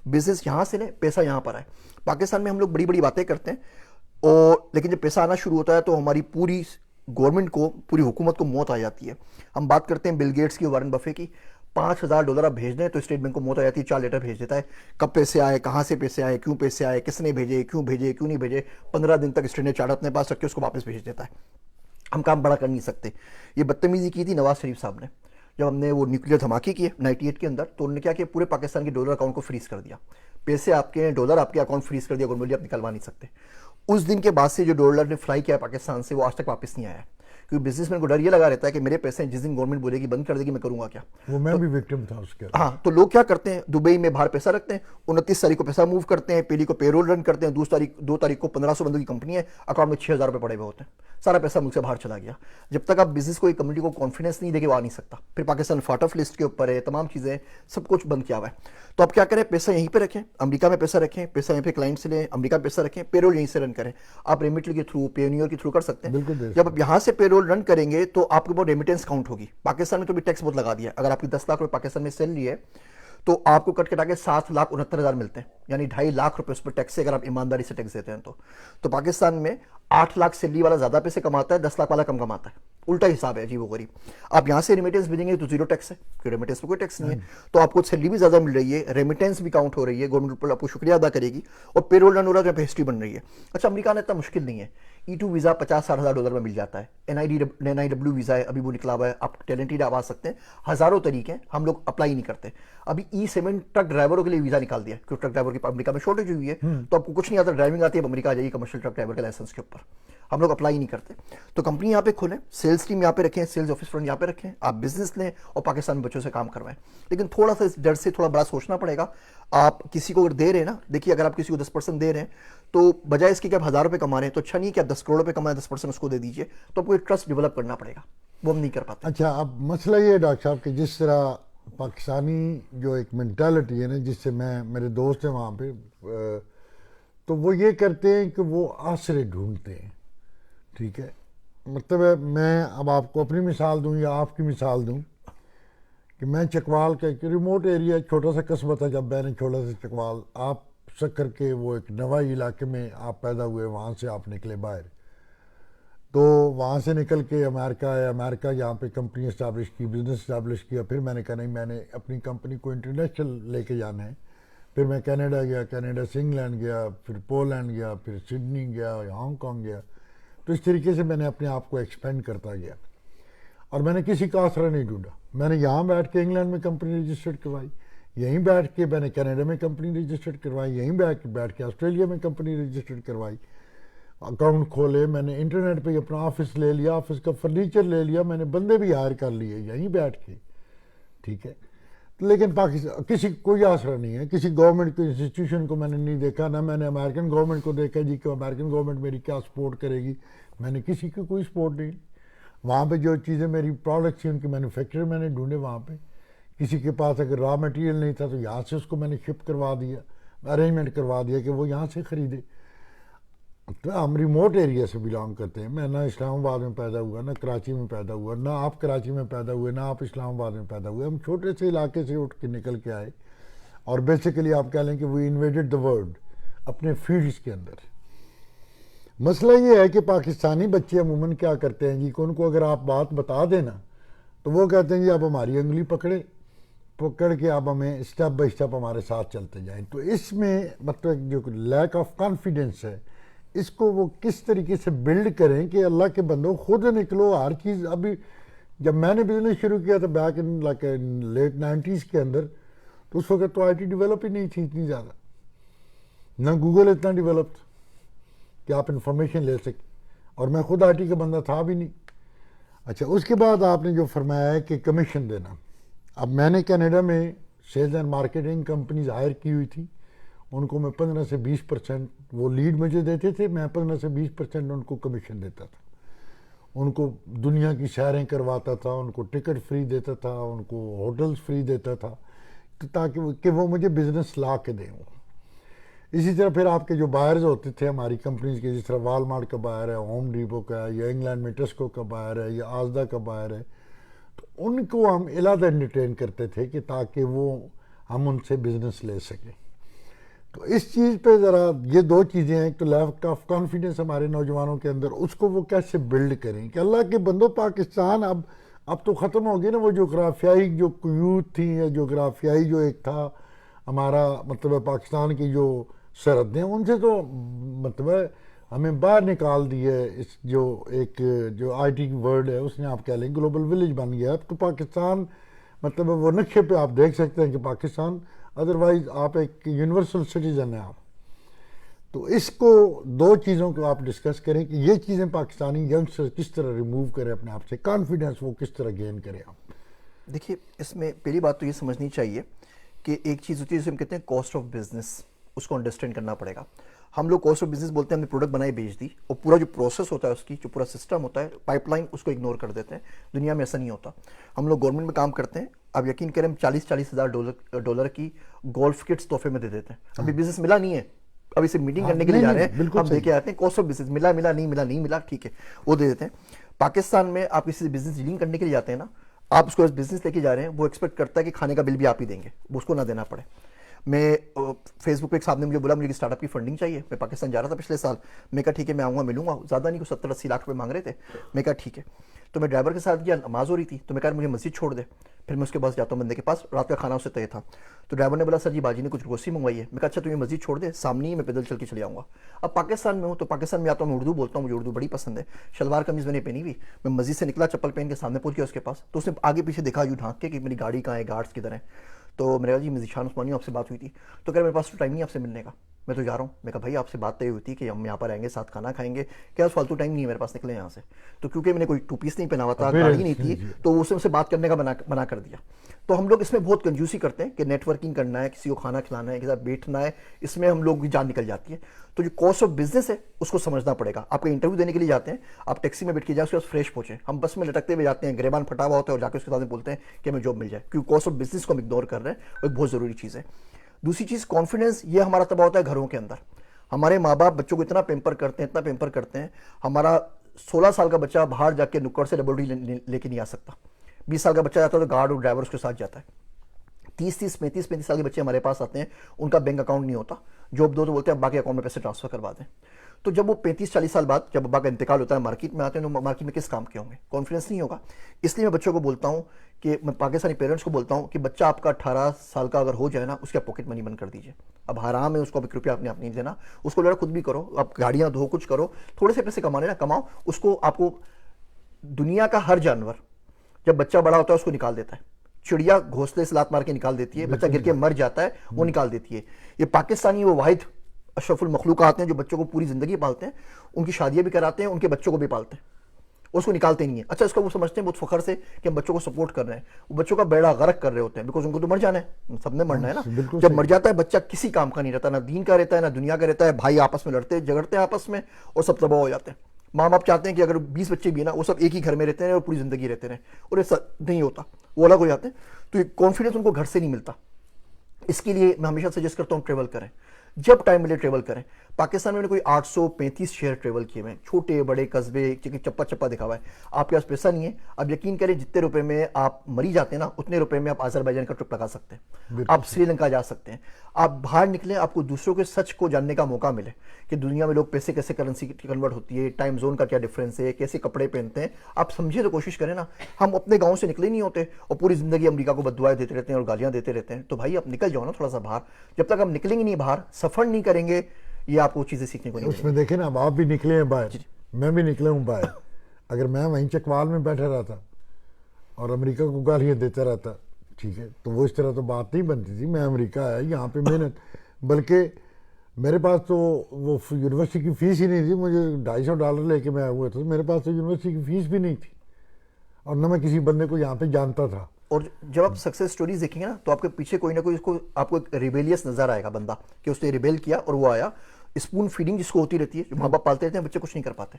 بزنس یہاں سے لیں، پیسہ یہاں پر آئے۔ پاکستان میں ہم لوگ بڑی بڑی باتیں کرتے ہیں، اور لیکن جب پیسہ آنا شروع ہوتا ہے تو ہماری پوری گورنمنٹ کو, پوری حکومت کو موت آ جاتی ہے. ہم بات کرتے ہیں بل گیٹس کی, وارن بفے کی. $5,000 آپ بھیج دیں تو اسٹیٹ بینک کو موت آ جاتی ہے, 4 لیٹر بھیج دیتا ہے. کب پیسے آئے, کہاں سے پیسے آئے, کیوں پیسے آئے, کس نے بھیجے, کیوں نہیں بھیجے. 15 دن تک اسٹیٹ نے چارٹ اپنے پاس رکھ کے اس کو واپس بھیج دیتا ہے. ہم کام بڑا کر نہیں سکتے. یہ بدتمیزی کی تھی نواز شریف صاحب نے جب ہم نے وہ نیوکلیر دھماکے کیے 98 کے اندر, تو انہوں نے کیا کہ پورے پاکستان کے ڈالر اکاؤنٹ کو فریز کر دیا. پیسے آپ کے ڈالر آپ کے اکاؤنٹ فریز کر دیا, گورنمنٹ آپ نکلوا نہیں سکتے. اس دن کے بعد سے جو ڈالر نے فلائی کیا پاکستان سے, وہ آج تک واپس نہیں آیا. کیونکہ بزنس مین کو ڈر یہ لگا رہتا ہے کہ میرے پیسے جس دن گورنمنٹ بولے گی بند کر دے گی, میں کروں گا کیا. وہ میں بھی وکٹم تھا اس کے. ہاں, تو لوگ کیا کرتے ہیں, دبئی میں باہر پیسہ رکھتے ہیں, 29 تاریخ کو پیسہ موو کرتے ہیں, پہلی کو پے رول رن کرتے ہیں, 2 تاریخ کو 1500 بندوں کی کمپنی ہے, اکاؤنٹ میں 6000 روپے پڑے ہوئے ہوتے ہیں, سارا پیسہ ملک سے باہر چلا گیا. جب تک آپ بزنس کو, ایک کمیونٹی کو کانفیڈنس نہیں دے کے وہ آ نہیں سکتا. پھر پاکستان فاٹ آف لسٹ کے اوپر ہے, تمام چیزیں, سب کچھ بند کیا ہوا ہے. تو آپ کیا کریں, پیسہ یہیں پہ رکھیں, امریکہ میں پیسہ رکھیں, پیسہ یہیں پہ کلائنٹ سے لیں, امریکہ میں پیسہ رکھیں, پے رول یہیں سے رن کریں. آپ ریمیٹل کے تھرو, پیونیئر کے تھرو کر سکتے ہیں. جب آپ یہاں سے پے رول رن کریں گے تو آپ کے اوپر ریمیٹنس کاؤنٹ ہوگی. پاکستان میں تو بھی ٹیکس بہت لگا دیا. اگر آپ کی 10 لاکھ روپے پاکستان میں سیلری ہے تو آپ کو کٹ کٹا کے 7,69,000 ملتے ہیں, یعنی 2.5 لاکھ روپے اس پر ٹیکس سے, اگر آپ ایمانداری سے ٹیکس دیتے ہیں تو پاکستان میں 8 لاکھ سیلری والا زیادہ پیسے کماتا ہے, 10 لاکھ والا کم کماتا ہے. الٹا حساب ہے, عجیب و غریب. آپ یہاں سے ریمیٹنس بھیجیں گے تو 0 ٹیکس ہے, کیونکہ ریمیٹنس میں کوئی ٹیکس نہیں ہے. تو آپ کو سیلری بھی زیادہ مل رہی ہے, ریمیٹنس بھی کاؤنٹ ہو رہی ہے, گورنمنٹ پر آپ کو شکریہ ادا کرے گی, اور پے رول رن ہو رہا ہے, تو ہسٹری بن رہی ہے. اچھا, امریکہ میں اتنا مشکل نہیں ہے. E2 ویزا $50,000-60,000 میں مل جاتا ہے. NIW ویزا ہے, ابھی وہ نکلا ہوا ہے, آپ ٹیلنٹڈ آپ آ سکتے ہیں. ہزاروں طریقے ہیں, ہم لوگ اپلائی نہیں کرتے. ابھی E7 ٹرک ڈرائیوروں کے لیے ویزا نکال دیا, کیونکہ ٹرک ڈرائیور کی امریکہ میں شارٹیج ہوئی ہے. تو آپ کو کچھ نہیں آتا, ڈرائیونگ آتی ہے, اب امریکہ آ جائیے کمرشل ٹرک ڈرائیور کے لائسنس کے اوپر. ہم لوگ اپلائی نہیں کرتے. تو کمپنی یہاں پہ کھولیں, سیلس ٹیم یہاں پہ رکھیں, سیلز آفس فرنٹ یہاں پہ رکھیں, آپ بزنس لیں اور پاکستان میں بچوں سے کام کروائیں. لیکن تھوڑا سا اس ڈر سے تھوڑا بڑا سوچنا پڑے گا. آپ کسی کو اگر دے رہے ہیں نا, دیکھیے اگر آپ کسی کو 10% دے رہے ہیں تو بجائے اس کے کہ آپ 1000 روپے کما رہے ہیں, تو اچھا نہیں کہ آپ 10 کروڑ روپے کمائیں, 10% اس کو دے دیجیے. تو آپ کو ایک ٹرسٹ ڈیولپ کرنا پڑے گا, وہ ہم نہیں کر پاتے. اچھا, اب مسئلہ یہ ہے ڈاکٹر صاحب کہ جس طرح پاکستانی جو ایک مینٹالٹی ہے نا, جس سے میرے دوست ہیں وہاں پہ, تو وہ یہ کرتے ہیں کہ وہ آسرے ڈھونڈتے ہیں. ٹھیک ہے, مطلب ہے, میں اب آپ کو اپنی مثال دوں یا آپ کی مثال دوں کہ میں چکوال کا ایک ریموٹ ایریا, چھوٹا سا قصبہ تھا جب میں نے چھوٹا سا چکوال, آپ سکر کے وہ ایک نوائی علاقے میں آپ پیدا ہوئے, وہاں سے آپ نکلے باہر. تو وہاں سے نکل کے امریکہ آئے, امریکہ یہاں پہ کمپنی اسٹیبلش کی, بزنس اسٹیبلش کیا. پھر میں نے کہا نہیں, میں نے اپنی کمپنی کو انٹرنیشنل لے کے جانا ہے. پھر میں کینیڈا گیا, کینیڈا سے انگلینڈ گیا, پھر پولینڈ گیا, پھر سڈنی گیا, ہانگ کانگ گیا. تو اس طریقے سے میں نے اپنے آپ کو ایکسپینڈ کرتا گیا, اور میں نے کسی کا آسرا نہیں ڈھونڈا. میں نے یہاں بیٹھ کے انگلینڈ میں کمپنی رجسٹرڈ کروائی, یہیں بیٹھ کے میں نے کینیڈا میں کمپنی رجسٹرڈ کروائی, یہیں بیٹھ کے آسٹریلیا میں کمپنی رجسٹرڈ کروائی, اکاؤنٹ کھولے. میں نے انٹرنیٹ پہ اپنا آفس لے لیا, آفس کا فرنیچر لے لیا, میں نے بندے بھی ہائر کر لیے یہیں بیٹھ کے. ٹھیک ہے, لیکن پاکستان کسی کوئی آسرا نہیں ہے, کسی گورنمنٹ کو انسٹیٹیوشن کو میں نے نہیں دیکھا, نہ میں نے امریکن گورنمنٹ کو دیکھا جی کہ امریکن گورنمنٹ میری کیا سپورٹ کرے گی. میں نے کسی کی کوئی سپورٹ نہیں. وہاں پہ جو چیزیں میری پروڈکٹس تھیں ان کے مینوفیکچر میں نے ڈھونڈے وہاں پہ. کسی کے پاس اگر را مٹیریل نہیں تھا تو یہاں سے اس کو میں نے شپ کروا دیا, ارینجمنٹ کروا دیا کہ وہ یہاں سے خریدے. تو ہم ریموٹ ایریا سے بلانگ کرتے ہیں. میں نہ اسلام آباد میں پیدا ہوا, نہ کراچی میں پیدا ہوا, نہ آپ کراچی میں پیدا ہوئے, نہ آپ اسلام آباد میں پیدا ہوئے. ہم چھوٹے سے علاقے سے اٹھ کے نکل کے آئے, اور بیسیکلی آپ کہہ لیں کہ وی انویڈڈ دا ورلڈ اپنے فیلڈس کے اندر. مسئلہ یہ ہے کہ پاکستانی بچے عموماً کیا کرتے ہیں جی, کہ ان کو اگر آپ بات بتا دیں نا تو وہ کہتے ہیں جی آپ ہماری انگلی پکڑ کے آپ ہمیں اسٹیپ بائی اسٹیپ ہمارے ساتھ چلتے جائیں. تو اس میں مطلب جو لیک آف کانفیڈنس ہے, اس کو وہ کس طریقے سے بلڈ کریں کہ اللہ کے بندوں خود نکلو ہر چیز. ابھی جب میں نے بزنس شروع کیا تھا back in like late 90s کے اندر, تو اس وقت تو آئی ٹی ڈیولپ ہی نہیں تھی اتنی زیادہ, نہ گوگل اتنا ڈیولپ تھا کہ آپ انفارمیشن لے سکیں, اور میں خود آئی ٹی کا بندہ تھا بھی نہیں. اچھا, اس کے بعد آپ نے جو فرمایا ہے کہ کمیشن دینا, اب میں نے کینیڈا میں sales and marketing companies hire کی ہوئی تھی, ان کو میں 15 سے 20% وہ لیڈ مجھے دیتے تھے, میں 15 سے 20% ان کو کمیشن دیتا تھا. ان کو دنیا کی سیریں کرواتا تھا, ان کو ٹکٹ فری دیتا تھا, ان کو ہوٹلز فری دیتا تھا, تاکہ وہ مجھے بزنس لا کے دیں. اسی طرح پھر آپ کے جو بائرز ہوتے تھے ہماری کمپنیز کے, جس طرح وال مارٹ کا بائر ہے, ہوم ڈیپو کا ہے, یا انگلینڈ میں ٹیسکو کا بائر ہے, یا آزدا کا بائر ہے, تو ان کو ہم علیحدہ انٹرٹین کرتے تھے کہ تاکہ وہ ہم ان سے بزنس لے سکیں. تو اس چیز پہ ذرا یہ دو چیزیں ہیں، ایک تو لیک آف کانفیڈنس ہمارے نوجوانوں کے اندر، اس کو وہ کیسے بلڈ کریں کہ اللہ کے بندوں پاکستان اب تو ختم ہو گئی نا وہ جغرافیائی جو قیود تھیں یا جغرافیائی جو ایک تھا ہمارا مطلب پاکستان کی جو سرحدیں، ان سے تو مطلب ہمیں باہر نکال دی ہے. اس جو ایک جو آئی ٹی ورڈ ہے اس نے آپ کہہ لیں گلوبل ولیج بن گیا. اب تو پاکستان مطلب وہ نقشے پہ آپ دیکھ سکتے ہیں کہ پاکستان ادروائز آپ ایک یونیورسل سٹیزن ہیں آپ. تو اس کو دو چیزوں کو آپ ڈسکس کریں کہ یہ چیزیں پاکستانی ینگسٹر کس طرح ریموو کریں اپنے آپ سے، کانفیڈنس وہ کس طرح گین کریں آپ. دیکھیے اس میں پہلی بات تو یہ سمجھنی چاہیے کہ ایک چیز ہوتی ہے جسے ہم کہتے ہیں کاسٹ آف بزنس، اس کو انڈرسٹینڈ کرنا پڑے گا. ہم لوگ کاسٹ آف بزنس بولتے ہیں ہم نے پروڈکٹ بنائی بیچ دی، اور پورا جو پروسیس ہوتا ہے اس کی جو پورا سسٹم ہوتا ہے پائپ لائن اس کو اگنور کر دیتے ہیں. دنیا میں ایسا نہیں ہوتا. ہم لوگ گورنمنٹ میں کام کرتے ہیں، اب یقین کریں ہم 40 ہزار ڈالر کی گولف کٹس تحفے میں دے دیتے ہیں. ابھی بزنس ملا نہیں ہے، ابھی سے میٹنگ کرنے کے لیے جا رہے ہیں، ہم دے کے آتے ہیں کاسٹ آف بزنس، ملا نہیں ملا ٹھیک ہے وہ دے دیتے ہیں. پاکستان میں آپ کسی سے بزنس ڈیلنگ کرنے کے لیے جاتے ہیں نا، آپ اس کو بزنس لے کے جا رہے ہیں، وہ ایکسپیکٹ کرتا ہے کہ کھانے کا بل بھی آپ ہی دیں گے، اس کو نہ دینا پڑے. میں فیس بک پہ ایک صاحب نے مجھے بولا مجھے اسٹارٹ اپ کی فنڈنگ چاہیے، میں پاکستان جا رہا تھا پچھلے سال، میں کہا ٹھیک ہے میں آؤں گا ملوں گا، زیادہ نہیں، کو 70-80 لاکھ روپے مانگ رہے تھے. میں کہا ٹھیک ہے. تو میں ڈرائیور کے ساتھ گیا، نماز ہو رہی تھی، تو میں کہا مجھے مسجد چھوڑ دے. پھر میں اس کے پاس جاتا ہوں بندے کے پاس، رات کا کھانا اس سے طے تھا. تو ڈرائیور نے بولا سر جی باجی نے کچھ گوشتی منگوائی ہے. میں کہا اچھا تم یہ مسجد چھوڑ دے، سامنے ہی میں پیدل چل کے چلے آؤں گا. اب پاکستان میں ہوں تو پاکستان میں آتا ہوں، میں اردو بولتا ہوں، مجھے اردو بڑی پسند ہے. شلوار قمیض میں نے پہنی ہوئی، میں مسجد سے نکلا چپل پہن کے سامنے پہنچ گیا اس کے پاس. تو اس نے آگے پیچھے دیکھا یوں ڈھانک کے کہ میری گاڑی کہاں ہے، گارڈس کدھر ہیں. تو میں نے کہا جی میں ذیشان عثمانی ہوں، آپ سے بات ہوئی تھی. تو کہہ رہا میرے پاس ٹائم نہیں آپ سے ملنے کا، میں تو جا رہا ہوں. میں کہا بھائی آپ سے بات طے ہوئی تھی کہ ہم یہاں پر آئیں گے ساتھ کھانا کھائیں گے، کیا فالتو ٹائم نہیں ہے میرے پاس، نکلے یہاں سے. تو کیونکہ میں نے کوئی 2 پیس نہیں پہنا ہوا تھا، گاڑی نہیں تھی، تو اس سے بات کرنے کا منع کر دیا. تو ہم لوگ اس میں بہت کنجوسی کرتے ہیں کہ نیٹ ورکنگ کرنا ہے، کسی کو کھانا کھلانا ہے، کسی ساتھ بیٹھنا ہے، اس میں ہم لوگ کی جان نکل جاتی ہے. تو جو کاسٹ آف بزنس ہے اس کو سمجھنا پڑے گا. آپ کا انٹرویو دینے کے لیے جاتے ہیں، آپ ٹیکسی میں بیٹھ کے جائیں، اس کے بعد فریش پہنچیں. ہم بس میں لٹکتے ہوئے جاتے ہیں، گریبان پھٹا ہوا ہوتا ہے، اور جا کے اس کے ساتھ بولتے ہیں کہ ہمیں جاب مل جائے، کیونکہ کاسٹ آف بزنس کو ہم اگنور کر رہے ہیں. وہ ایک بہت ضروری چیز ہے. دوسری چیز کانفیڈنس، یہ ہمارا تباہ ہوتا ہے گھروں کے اندر. ہمارے ماں باپ بچوں کو اتنا پیمپر کرتے ہیں. ہمارا 16 سال کا بچہ باہر جا کے نکڑ سے لیبورٹری لے کے نہیں آ سکتا. 20 سال کا بچہ جاتا ہے تو گارڈ اور ڈرائیور اس کے ساتھ جاتا ہے. 35 سال کے بچے ہمارے پاس آتے ہیں، ان کا بینک اکاؤنٹ نہیں ہوتا، جاب دو تو بولتے ہیں باقی اکاؤنٹ میں پیسے ٹرانسفر کروا دیں. تو جب وہ 35-40 سال بعد جب ابا کا انتقال ہوتا ہے، مارکیٹ میں آتے ہیں، تو مارکیٹ میں کس کام کے ہوں گے؟ کانفیڈنس نہیں ہوگا. اس لیے میں بچوں کو بولتا ہوں کہ میں پاکستانی پیرنٹس کو بولتا ہوں کہ بچہ آپ کا 18 سال کا اگر ہو جائے نا، اس کا پاکٹ منی بند کر دیجیے. اب حرام ہے، اس کو 1 روپیہ اپنے آپ نہیں دینا، اس کو لڑا خود بھی کرو، آپ گاڑیاں دھو، کچھ کرو، تھوڑے سے پیسے کمانے نا کماؤ. اس کو آپ کو دنیا کا ہر جانور جب بچہ بڑا ہوتا ہے اس کو نکال دیتا ہے. چڑیا گھونسلے سے لات مار کے نکال دیتی ہے، بچہ گر کے مر جاتا ہے، وہ نکال دیتی ہے. یہ پاکستانی وہ واحد اشرف المخلوقات ہیں جو بچوں کو پوری زندگی پالتے ہیں، ان کی شادیاں بھی کراتے ہیں، ان کے بچوں کو بھی پالتے ہیں، اس کو نکالتے نہیں ہیں. اچھا اس کو وہ سمجھتے ہیں بہت فخر سے کہ ہم بچوں کو سپورٹ کر رہے ہیں. وہ بچوں کا بیڑا غرق کر رہے ہوتے ہیں، بیکاز ان کو تو مر جانا ہے، سب نے مرنا ہے نا. جب مر جاتا ہے بچہ کسی کام کا نہیں رہتا، نہ دین کا رہتا ہے، نہ دنیا کا رہتا ہے. بھائی آپس میں لڑتے جھگڑتے ہیں آپس میں، اور سب تباہ ہو جاتے ہیں. ماں باپ چاہتے ہیں کہ اگر 20 بچے بھی ہیں نا، وہ سب ایک ہی گھر میں رہتے ہیں اور پوری زندگی رہتے رہیں، اور ایسا نہیں ہوتا، وہ الگ ہو جاتے ہیں. تو یہ کانفیڈنس ان کو گھر سے نہیں ملتا. اس کے لیے میں ہمیشہ سجیسٹ کرتا ہوں ٹریول کریں، جب ٹائم ملے ٹریول کریں. پاکستان میں نے کوئی 835 شہر ٹریول کیے ہوئے ہیں، چھوٹے بڑے قصبے، چپا چپا دکھا ہوا ہے. آپ کے پاس پیسہ نہیں ہے، اب یقین کریں جتنے روپے میں آپ مری جاتے ہیں نا، اتنے روپے میں آپ آذربائیجان کا ٹرپ لگا سکتے ہیں، آپ سری لنکا جا سکتے ہیں. آپ باہر نکلیں، آپ کو دوسروں کے سچ کو جاننے کا موقع ملے کہ دنیا میں لوگ پیسے کیسے کرنسی کنورٹ ہوتی ہے، ٹائم زون کا کیا ڈفرینس ہے، کیسے کپڑے پہنتے ہیں. آپ سمجھے تو کوشش کریں نا. ہم اپنے گاؤں سے نکلے نہیں ہوتے اور پوری زندگی امریکہ کو بددعائیں دیتے رہتے ہیں اور گالیاں دیتے رہتے ہیں. تو بھائی آپ نکل جاؤ نا تھوڑا سا باہر. جب تک ہم نکلیں گے نہیں باہر، سفر نہیں کریں گے، یہ آپ کو چیزیں سیکھنے کو نہیں اس میں دیکھیں نا، اب آپ بھی نکلے ہیں باہر، میں بھی نکلا ہوں باہر. اگر میں وہیں چکوال میں بیٹھا رہتا اور امریکہ کو گالیاں دیتا رہتا، ٹھیک ہے، تو وہ اس طرح تو بات نہیں بنتی تھی. میں امریکہ آیا یہاں پہ محنت، بلکہ میرے پاس تو وہ یونیورسٹی کی فیس ہی نہیں تھی. مجھے $250 لے کے میں آیا ہوا تھا، میرے پاس تو یونیورسٹی کی فیس بھی نہیں تھی، اور نہ میں کسی بندے کو یہاں پہ جانتا تھا. اور جب آپ سکسیس سٹوریز دیکھیں گے نا، تو آپ کے پیچھے کوئی نہ کوئی اس کو آپ کو ایک ریبیلیس نظر آئے گا بندہ کہ اس نے ریبیل کیا اور وہ آیا. اسپون فیڈنگ جس کو ہوتی رہتی ہے، جو ماں باپ پالتے رہتے ہیں، بچے کچھ نہیں کر پاتے.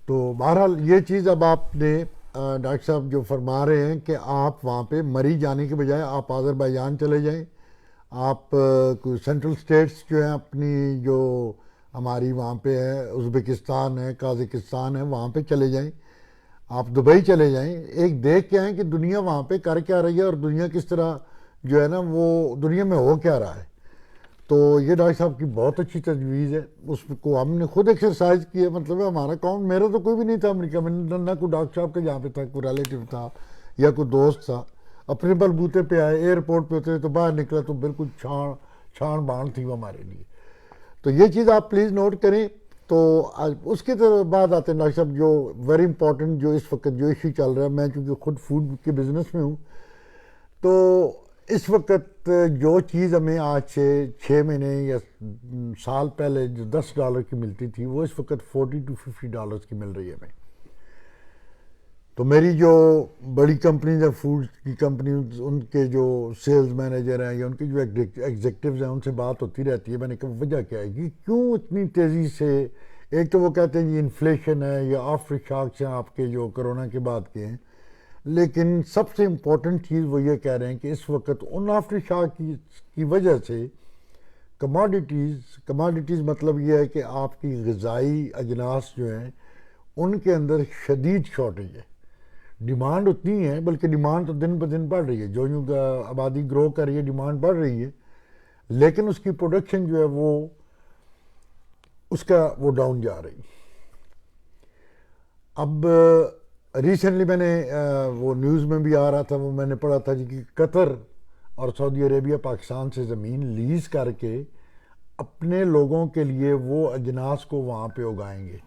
تو بہرحال یہ چیز اب آپ نے ڈاکٹر صاحب جو فرما رہے ہیں کہ آپ وہاں پہ مری جانے کے بجائے آپ آذربائیجان چلے جائیں. آپ کوئی سینٹرل اسٹیٹس جو ہیں اپنی، جو ہماری وہاں پہ ہے، ازبکستان ہے، قازقستان ہے، وہاں پہ چلے جائیں. آپ دبئی چلے جائیں، ایک دیکھ کے آئیں کہ دنیا وہاں پہ کر کیا رہی ہے، اور دنیا کس طرح جو ہے نا وہ دنیا میں ہو کیا رہا ہے. تو یہ ڈاکٹر صاحب کی بہت اچھی تجویز ہے. اس کو ہم نے خود ایکسرسائز کی ہے. مطلب ہے ہمارا اکاؤنٹ، میرا تو کوئی بھی نہیں تھا امریکہ میں، نہ کوئی ڈاکٹر صاحب کا جہاں پہ تھا، کوئی ریلیٹیو تھا یا کوئی دوست تھا. اپنے بلبوتے پہ آئے، ایئرپورٹ پہ اترے تو باہر نکلا تو بالکل چھان بان تھی وہ ہمارے لیے. تو یہ چیز آپ پلیز نوٹ کریں. تو اس کے بعد آتے ہیں ڈاکٹر صاحب جو ویری امپورٹنٹ، جو اس وقت جو ایشو چل رہا ہے. میں چونکہ خود فوڈ کے بزنس میں ہوں، تو اس وقت جو چیز ہمیں آج سے 6 مہینے یا سال پہلے جو $10 کی ملتی تھی، وہ اس وقت $40 to $50 کی مل رہی ہے ہمیں. تو میری جو بڑی کمپنیز ہیں، فوڈ کی کمپنیز، ان کے جو سیلز مینیجر ہیں یا ان کے جو ایگزیکٹوز ہیں، ان سے بات ہوتی رہتی ہے. میں نے کہا وجہ کیا ہے کہ کیوں اتنی تیزی سے؟ ایک تو وہ کہتے ہیں یہ انفلیشن ہے یا آفٹر شاکس ہیں آپ کے جو کرونا کے بعد کے ہیں، لیکن سب سے امپورٹنٹ چیز وہ یہ کہہ رہے ہیں کہ اس وقت ان آفٹر شاک کی وجہ سے کماڈیٹیز مطلب یہ ہے کہ آپ کی غذائی اجناس جو ہیں ان کے اندر شدید شارٹیج ہے. ڈیمانڈ اتنی ہے، بلکہ ڈیمانڈ تو دن بہ دن بڑھ رہی ہے، جو آبادی گرو کر رہی ہے ڈیمانڈ بڑھ رہی ہے، لیکن اس کی پروڈکشن جو ہے وہ ڈاؤن جا رہی. اب ریسنٹلی میں نے وہ نیوز میں بھی آ رہا تھا، وہ میں نے پڑھا تھا جی کہ قطر اور سعودی عربیہ پاکستان سے زمین لیز کر کے اپنے لوگوں کے لیے وہ اجناس کو وہاں پہ اگائیں گے.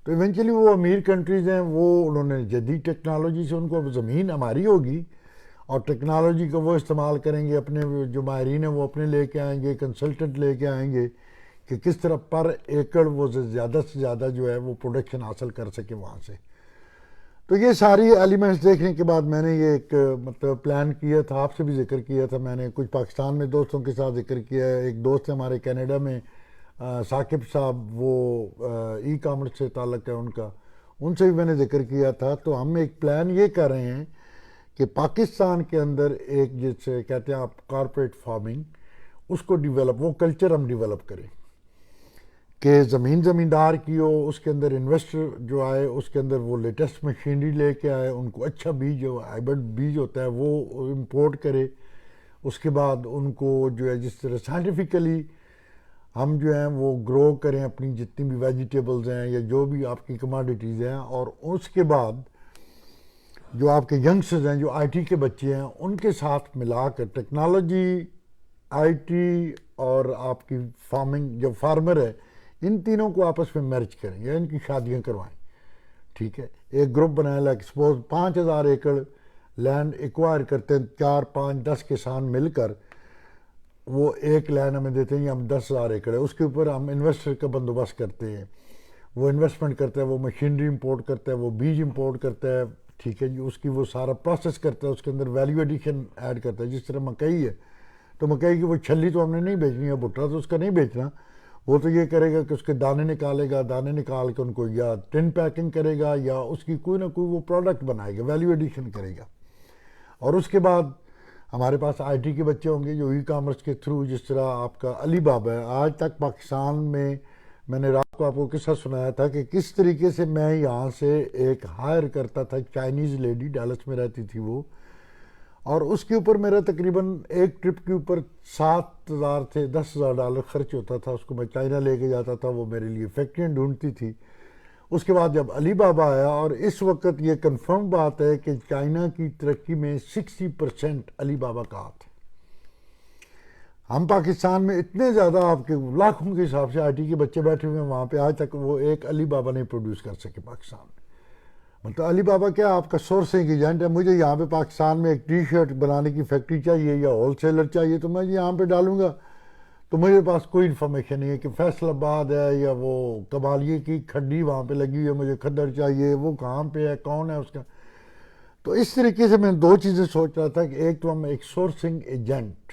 تو ایونچولی وہ امیر کنٹریز ہیں، وہ انہوں نے جدید ٹیکنالوجی سے ان کو زمین ہماری ہوگی اور ٹیکنالوجی کو وہ استعمال کریں گے. اپنے جو ماہرین ہیں وہ اپنے لے کے آئیں گے، کنسلٹنٹ لے کے آئیں گے کہ کس طرح پر ایکڑ وہ زیادہ سے زیادہ جو ہے وہ پروڈکشن حاصل کر سکے وہاں سے. تو یہ ساری ایلیمنٹس دیکھنے کے بعد میں نے یہ ایک مطلب پلان کیا تھا، آپ سے بھی ذکر کیا تھا. میں نے کچھ پاکستان میں دوستوں کے ساتھ ذکر کیا ہے. ایک دوست ہے ہمارے کینیڈا میں، ثاقب صاحب، وہ ای کامرس سے تعلق ہے ان کا، ان سے بھی میں نے ذکر کیا تھا. تو ہم ایک پلان یہ کر رہے ہیں کہ پاکستان کے اندر ایک جسے کہتے ہیں آپ کارپوریٹ فارمنگ، اس کو ڈیولپ، وہ کلچر ہم ڈیولپ کریں کہ زمیندار کی ہو، اس کے اندر انویسٹر جو آئے، اس کے اندر وہ لیٹسٹ مشینری لے کے آئے، ان کو اچھا بیج جو ہائیبرڈ بیج ہوتا ہے وہ امپورٹ کرے. اس کے بعد ان کو جو ہے جس طرح سائنٹیفکلی ہم جو ہیں وہ گرو کریں اپنی جتنی بھی ویجیٹیبلز ہیں یا جو بھی آپ کی کماڈیٹیز ہیں. اور اس کے بعد جو آپ کے ینگسٹرز ہیں، جو آئی ٹی کے بچے ہیں، ان کے ساتھ ملا کر ٹیکنالوجی، آئی ٹی اور آپ کی فارمنگ، جو فارمر ہے، ان تینوں کو آپس میں مرج کریں یا ان کی شادیاں کروائیں. ٹھیک ہے، ایک گروپ بنایا، لائک سپوز 5000 ایکڑ لینڈ ایکوائر کرتے ہیں، 4 5 10 کسان مل کر وہ ایک لینڈ ہمیں دیتے ہیں، یہ ہم 10,000 ایکڑ ہے، اس کے اوپر ہم انویسٹر کا بندوبست کرتے ہیں. وہ انویسٹمنٹ کرتا ہے، وہ مشینری امپورٹ کرتا ہے، وہ بیج امپورٹ کرتا ہے. ٹھیک ہے جی، اس کی وہ سارا پروسیس کرتا ہے، اس کے اندر ویلیو ایڈیشن ایڈ کرتا ہے. جس طرح مکئی ہے تو مکئی کی وہ چھلی تو ہم نے نہیں بیچنی ہے، بھٹا تو اس کا نہیں بیچنا. وہ تو یہ کرے گا کہ اس کے دانے نکالے گا، دانے نکال کے ان کو یا ٹن پیکنگ کرے گا یا اس کی کوئی نہ کوئی وہ پروڈکٹ بنائے گا، ویلیو ایڈیشن کرے گا. اور اس کے بعد ہمارے پاس آئی ٹی کے بچے ہوں گے جو ای کامرس کے تھرو، جس طرح آپ کا علی بابا ہے. آج تک پاکستان میں نے رات کو آپ کو قصہ سنایا تھا کہ کس طریقے سے میں یہاں سے ایک ہائر کرتا تھا، چائنیز لیڈی، ڈیلس میں رہتی تھی وہ، اور اس کے اوپر میرا تقریباً ایک ٹرپ کے اوپر $7,000 سے $10,000 خرچ ہوتا تھا. اس کو میں چائنا لے کے جاتا تھا، وہ میرے لیے فیکٹریاں ڈھونڈتی تھی. اس کے بعد جب علی بابا آیا، اور اس وقت یہ کنفرم بات ہے کہ چائنا کی ترقی میں 60% علی بابا کا ہاتھ ہے. ہم پاکستان میں اتنے زیادہ آپ کے لاکھوں کے حساب سے آئی ٹی کے بچے بیٹھے ہوئے ہیں وہاں پہ، آج تک وہ ایک علی بابا نہیں پروڈیوس کر سکے پاکستان میں. مطلب علی بابا کیا آپ کا سورسنگ ایجنٹ ہے. مجھے یہاں پہ پاکستان میں ایک ٹی شرٹ بنانے کی فیکٹری چاہیے یا ہول سیلر چاہیے تو میں یہاں پہ ڈالوں گا. تو میرے پاس کوئی انفارمیشن نہیں ہے کہ فیصل آباد ہے یا وہ کبالیے کی کھڈی وہاں پہ لگی ہوئی ہے، مجھے کھدر چاہیے، وہ کہاں پہ ہے، کون ہے اس کا. تو اس طریقے سے میں 2 چیزیں سوچ رہا تھا کہ ایک تو ہم ایک سورسنگ ایجنٹ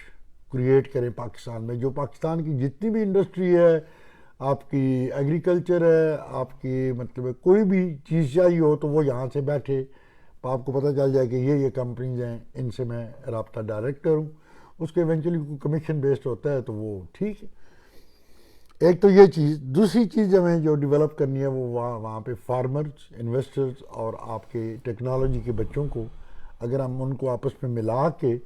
کریٹ کریں پاکستان میں، جو پاکستان کی جتنی بھی انڈسٹری ہے، آپ کی ایگریکلچر ہے، آپ کی مطلب کوئی بھی چیز چاہیے ہو تو وہ یہاں سے بیٹھے، آپ کو پتہ چل جائے کہ یہ کمپنیز ہیں، ان سے میں رابطہ ڈائریکٹ کروں. اس کے ایونچولی کوئی کمیشن بیسڈ ہوتا ہے تو وہ ٹھیک ہے. ایک تو یہ چیز. دوسری چیز ہمیں جو ڈیولپ کرنی ہے وہ وہاں پہ فارمرز، انویسٹرز اور آپ کے ٹیکنالوجی کے بچوں کو اگر ہم ان کو آپس میں ملا کے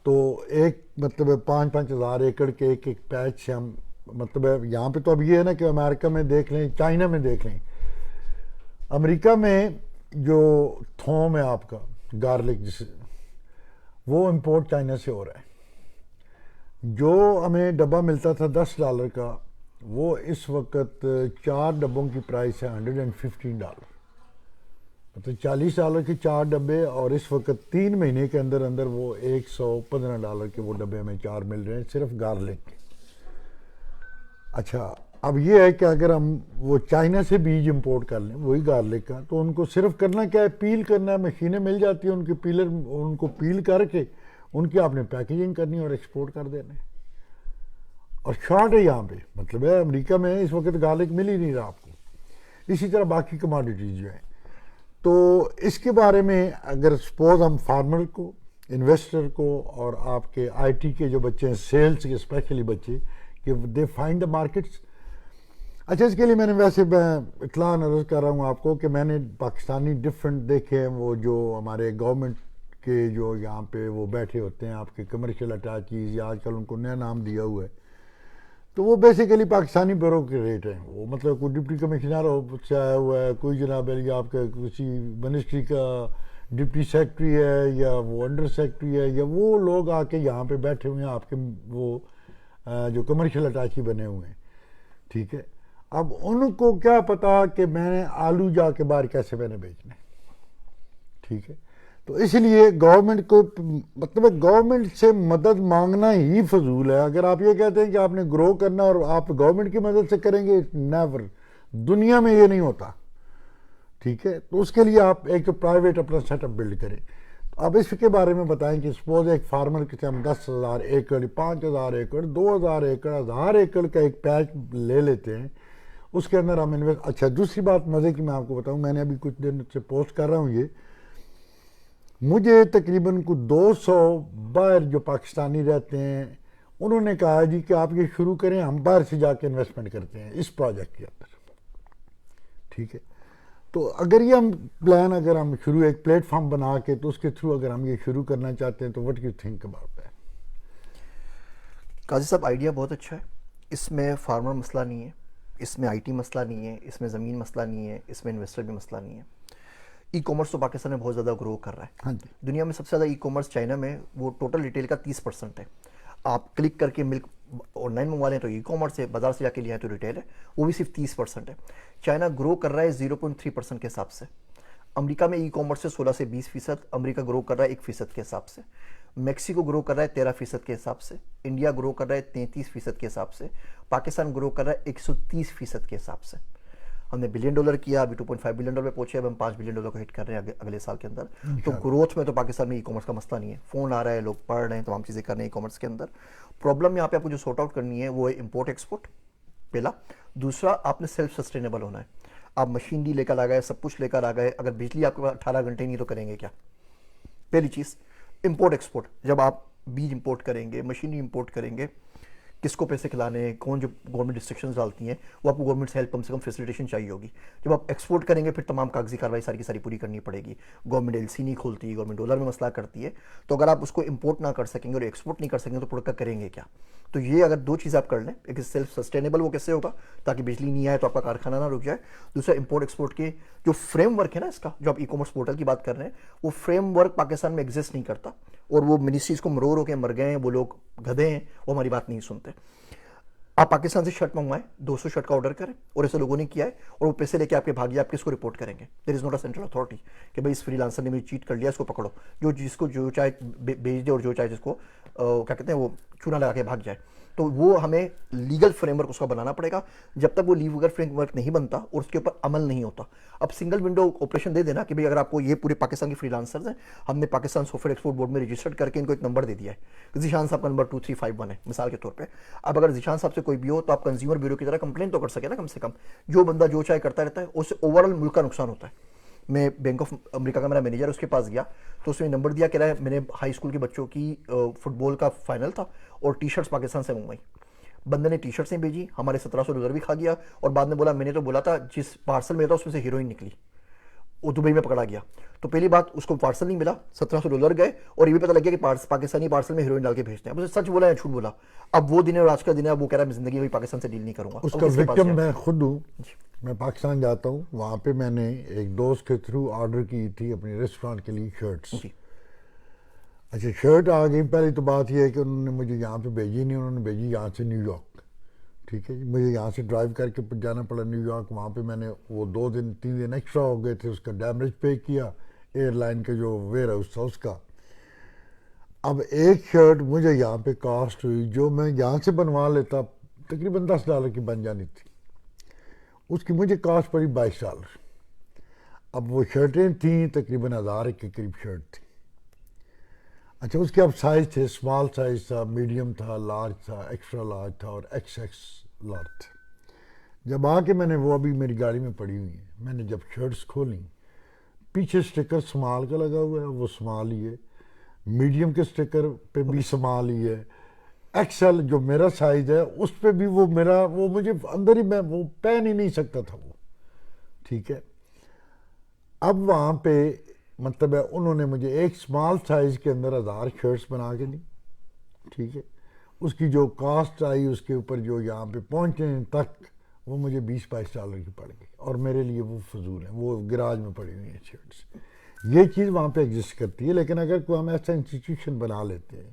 تو ایک مطلب 5,000 ایکڑ کے ایک پیچ سے ہم مطلب یہاں پہ تو اب یہ ہے نا کہ امریکہ میں دیکھ لیں، چائنا میں دیکھ لیں، امریکہ میں جو تھوم ہے آپ کا گارلک جسے وہ امپورٹ چائنا سے ہو رہا ہے، جو ہمیں ڈبہ ملتا تھا $10 کا، وہ اس وقت 4 ڈبوں کی پرائس ہے $115، مطلب $40 کے 4 ڈبے، اور اس وقت 3 مہینے کے اندر اندر وہ $115 کے وہ ڈبے ہمیں 4 مل رہے ہیں صرف گارلک کے۔ اچھا اب یہ ہے کہ اگر ہم وہ چائنا سے بیج امپورٹ کر لیں وہی گارلک کا، تو ان کو صرف کرنا کیا ہے، پیل کرنا ہے، مشینیں مل جاتی ہیں ان کی پیلر، ان کو پیل کر کے ان کی آپ نے پیکیجنگ کرنی ہے اور ایکسپورٹ کر دینا ہے۔ اور شارٹ ہے یہاں پہ، مطلب ہے امریکہ میں اس وقت گارلک مل ہی نہیں رہا آپ کو، اسی طرح باقی کموڈیٹیز جو ہیں۔ تو اس کے بارے میں اگر سپوز ہم فارمر کو، انویسٹر کو، اور آپ کے آئی ٹی کے جو بچے ہیں، سیلز کے اسپیشلی بچے، کہ دے فائنڈ دا مارکیٹس۔ اچھا اس کے لیے میں نے ویسے میں اطلاع عرض کر رہا ہوں آپ کو کہ میں نے پاکستانی ڈفرینٹ دیکھے ہیں، وہ جو ہمارے گورنمنٹ کے جو یہاں پہ وہ بیٹھے ہوتے ہیں آپ کے کمرشل اٹیچیز، یا آج کل ان کو نیا نام دیا ہوا ہے، تو وہ بیسیکلی پاکستانی بیوروکریٹ ہیں، وہ مطلب کوئی ڈپٹی کمشنر سے آیا ہوا ہے، کوئی جناب علی آپ کا کسی منسٹری کا ڈپٹی سیکرٹری ہے، یا وہ انڈر سیکرٹری ہے، یا وہ لوگ آ کے یہاں پہ بیٹھے ہوئے ہیں آپ کے وہ جو کمرشل اٹیچی بنے ہوئے ہیں، ٹھیک ہے۔ اب ان کو کیا پتا کہ میں نے آلو جا کے باہر کیسے میں نے بیچنا ہے، ٹھیک ہے۔ تو اس لیے گورنمنٹ کو مطلب گورنمنٹ سے مدد مانگنا ہی فضول ہے۔ اگر آپ یہ کہتے ہیں کہ آپ نے گرو کرنا اور آپ گورنمنٹ کی مدد سے کریں گے، نیور، دنیا میں یہ نہیں ہوتا، ٹھیک ہے۔ تو اس کے لیے آپ ایک پرائیویٹ اپنا سیٹ اپ بلڈ کریں۔ اب اس کے بارے میں بتائیں کہ سپوز ایک فارمر کے ہم 10,000 ایکڑ، 5,000 ایکڑ، 2,000 ایکڑ، 1,000 ایکڑ کا ایک پیچ لے لیتے ہیں، اس کے اندر ہم انویسٹ۔ اچھا دوسری بات مزے کی میں آپ کو بتاؤں، میں نے ابھی کچھ دن سے پوسٹ کر رہا ہوں، یہ مجھے تقریباً کو 200 باہر جو پاکستانی رہتے ہیں انہوں نے کہا جی کہ آپ یہ شروع کریں، ہم باہر سے جا کے انویسٹمنٹ کرتے ہیں اس پروجیکٹ کے اندر، ٹھیک ہے۔ تو اگر یہ ہم پلان اگر ہم شروع ایک پلیٹ فارم بنا کے تو اس کے تھرو اگر ہم یہ شروع کرنا چاہتے ہیں تو what you think about that? قاضی صاحب آئیڈیا بہت اچھا ہے، اس میں فارمر مسئلہ نہیں ہے، اس میں آئی ٹی مسئلہ نہیں ہے، اس میں زمین مسئلہ نہیں ہے، اس میں انویسٹر بھی مسئلہ نہیں ہے۔ ای کامرس تو پاکستان میں بہت زیادہ گرو کر رہا ہے۔ ہاں جی، دنیا میں سب سے زیادہ ای کامرس چائنا میں، وہ ٹوٹل ریٹیل کا 30% ہے۔ آپ کلک کر کے ملک آن لائن منگوا لیں تو ای کامرس ہے، بازار سے جا کے لے آئیں تو ریٹیل ہے، وہ بھی صرف 30% ہے۔ چائنا گرو کر رہا ہے 0.3% کے حساب سے۔ امریکہ میں ای کامرس سے 16 سے 20%، امریکہ گرو کر رہا ہے 1% کے حساب سے۔ میکسیکو گرو کر رہا ہے 13% کے حساب سے، انڈیا گرو کر رہا ہے 33% کے حساب سے، پاکستان گرو کر رہا ہے 130% کے حساب سے۔ ہم نے $1 بلین کیا، ابھی $2.5 بلین پہ پہنچے، اب ہم $5 بلین کو ہٹ کر رہے ہیں اگلے سال کے اندر۔ تو گروتھ میں تو پاکستان میں ای کامرس کا مسئلہ نہیں ہے، فون آ رہا ہے، لوگ پڑھ رہے ہیں، تمام چیزیں کر رہے ہیں ای کامرس کے اندر۔ پرابلم یہاں پہ آپ کو جو سارٹ آؤٹ کرنی ہے وہ ہے امپورٹ ایکسپورٹ، پہلا۔ دوسرا آپ نے سیلف سسٹینیبل ہونا ہے، آپ مشینری لے کر آ گئے، سب کچھ لے کر آ گئے، اگر بجلی آپ کے پاس 18 گھنٹے نہیں تو کریں گے کیا؟ پہلی چیز امپورٹ ایکسپورٹ، جب آپ بیج امپورٹ کریں گے، مشینری امپورٹ کریں گے، کس کو پیسے کھلانے ہیں، کون جو گورنمنٹ ریسٹرکشنز ڈالتی ہیں، وہ آپ کو گورنمنٹ سے ہیلپ کم سے کم فیسیلیٹیشن چاہیے ہوگی۔ جب آپ ایکسپورٹ کریں گے پھر تمام کاغذی کارروائی ساری کی ساری پوری کرنی پڑے گی، گورنمنٹ ایل سی نہیں کھولتی، گورنمنٹ ڈالر میں مسئلہ کرتی ہے۔ تو اگر آپ اس کو امپورٹ نہ کر سکیں گے اور ایکسپورٹ نہیں کر سکیں گے تو پروڈکٹ کا کریں گے کیا؟ تو یہ اگر دو چیزیں آپ کر لیں، ایک سیلف سسٹینیبل وہ کیسے ہوگا تاکہ بجلی نہیں آئے تو آپ کا کارخانہ نہ رک جائے، دوسرا امپورٹ ایکسپورٹ کے جو فریم ورک ہے نا اس کا، جو آپ ای کامرس پورٹل کی بات کر رہے ہیں، وہ فریم ورک پاکستان میں ایگزسٹ نہیں کرتا، اور وہ منسٹریز کو مرور ہو کے مر گئے ہیں، وہ لوگ گدھے ہیں، وہ ہماری بات نہیں سنتے۔ آپ پاکستان سے شرٹ منگوائیں، 200 شرٹ کا آرڈر کریں، اور ایسے لوگوں نے کیا ہے اور وہ پیسے لے کے آپ کے بھاگیا، آپ کس کو رپورٹ کریں گے؟ There is not a central authority کہ بھائی اس فری لانسر نے میری چیٹ کر لیا، اس کو پکڑو، جو جس کو جو چاہے بیچ دے اور جو چاہے جس کو کیا کہتے ہیں وہ چونا لگا کے بھاگ جائے۔ تو وہ ہمیں لیگل فریم ورک اس کا بنانا پڑے گا، جب تک وہ لیگل فریم ورک نہیں بنتا اور اس کے اوپر عمل نہیں ہوتا۔ اب سنگل ونڈو آپریشن دے دینا کہ بھئی اگر آپ کو یہ پورے پاکستان کے فری لانسرز ہیں، ہم نے Pakistan soft where export board میں رجسٹرڈ کر کے ان کو ایک نمبر دے دیا ہے، ذیشان صاحب کا نمبر 2351 ہے مثال کے طور پہ۔ اب اگر ذیشان صاحب سے کوئی بھی ہو تو آپ کنزیومر بیورو کی طرح کمپلین تو کر سکے نا، کم سے کم۔ جو بندہ جو چاہے کرتا رہتا ہے اس سے اوور آل ملک کا نقصان ہوتا ہے۔ میں بینک آف امریکہ کا میرا مینیجر اس کے پاس گیا تو اس نے نمبر دیا، کہہ رہا ہے میں نے ہائی اسکول کے بچوں کی فٹ بال کا فائنل تھا اور ٹی شرٹس پاکستان سے منگوائی، بندے نے ٹی شرٹسیں بھیجی، ہمارے $1700 بھی کھا گیا، اور بعد میں بولا میں نے تو بولا تھا جس پارسل میں تھا اس میں سے ہیروئن نکلی، وہ دبئی میں پکڑا گیا. تو پہلی بات اس کو پارسل نہیں ملا, $1700 گئے, اور یہ بھی پتہ لگ گیا کہ پاکستانی پارسل میں ہیروئن ڈال کے بھیجتے ہیں. اب اسے سچ بولا یا جھوٹ بولا, اب وہ دن ہے اور آج کا دن ہے, اب وہ کہہ رہا ہے میں زندگی میں پاکستان سے ڈیل نہیں کروں گا. اس کا وکٹم میں خود ہوں. میں پاکستان جاتا ہوں, وہاں پہ میں نے ایک دوست کے تھرو آرڈر کی تھی اپنی ریسٹورانٹ کے لیے شرٹس. اچھا شرٹ آ گئی. پہلی تو بات یہ ہے کہ انہوں نے مجھے یہاں پہ بھیجی نہیں, انہوں نے بھیجی یہاں سے نیو یارک. ٹھیک ہے جی, مجھے یہاں سے ڈرائیو کر کے جانا پڑا نیو یارک. وہاں پہ میں نے وہ 2 3 دن ایکسٹرا ہو گئے تھے, اس کا ڈیمیج پے کیا ایئر لائن کے جو ویئر ہاؤس تھا اس کا. اب ایک شرٹ مجھے یہاں پہ کاسٹ ہوئی, جو میں یہاں سے بنوا لیتا تقریباً $10 کی بن جانی تھی, اس کی مجھے کاسٹ پڑی $22. اب وہ شرٹیں تھیں تقریباً 1000 کے قریب شرٹ تھی. اچھا اس کے اب سائز تھے, اسمال سائز تھا, میڈیم تھا, لارج تھا, ایکسٹرا لارج تھا اور ایکس لارج تھا. جب آ کے میں نے, وہ ابھی میری گاڑی میں پڑی ہوئی ہیں, میں نے جب شرٹس کھولیں پیچھے سٹیکر اسمال کا لگا ہوا ہے, وہ اسمال ہی ہے. میڈیم کے سٹیکر پہ بھی اسمال ہی ہے. ایکسل جو میرا سائز ہے اس پہ بھی وہ میرا, وہ مجھے اندر ہی میں وہ پہن ہی نہیں سکتا تھا وہ. ٹھیک ہے, اب وہاں پہ مطلب ہے انہوں نے مجھے ایک اسمال سائز کے اندر 1000 شرٹس بنا کے دی. ٹھیک ہے, اس کی جو کاسٹ آئی اس کے اوپر جو یہاں پہ پہنچے تک وہ مجھے $20-22 کی پڑ گئی, اور میرے لیے وہ فضول ہیں, وہ گراج میں پڑی ہوئی ہیں شرٹس. یہ چیز وہاں پہ ایگزسٹ کرتی ہے. لیکن اگر کوئی ہم ایسا انسٹیٹیوشن بنا لیتے ہیں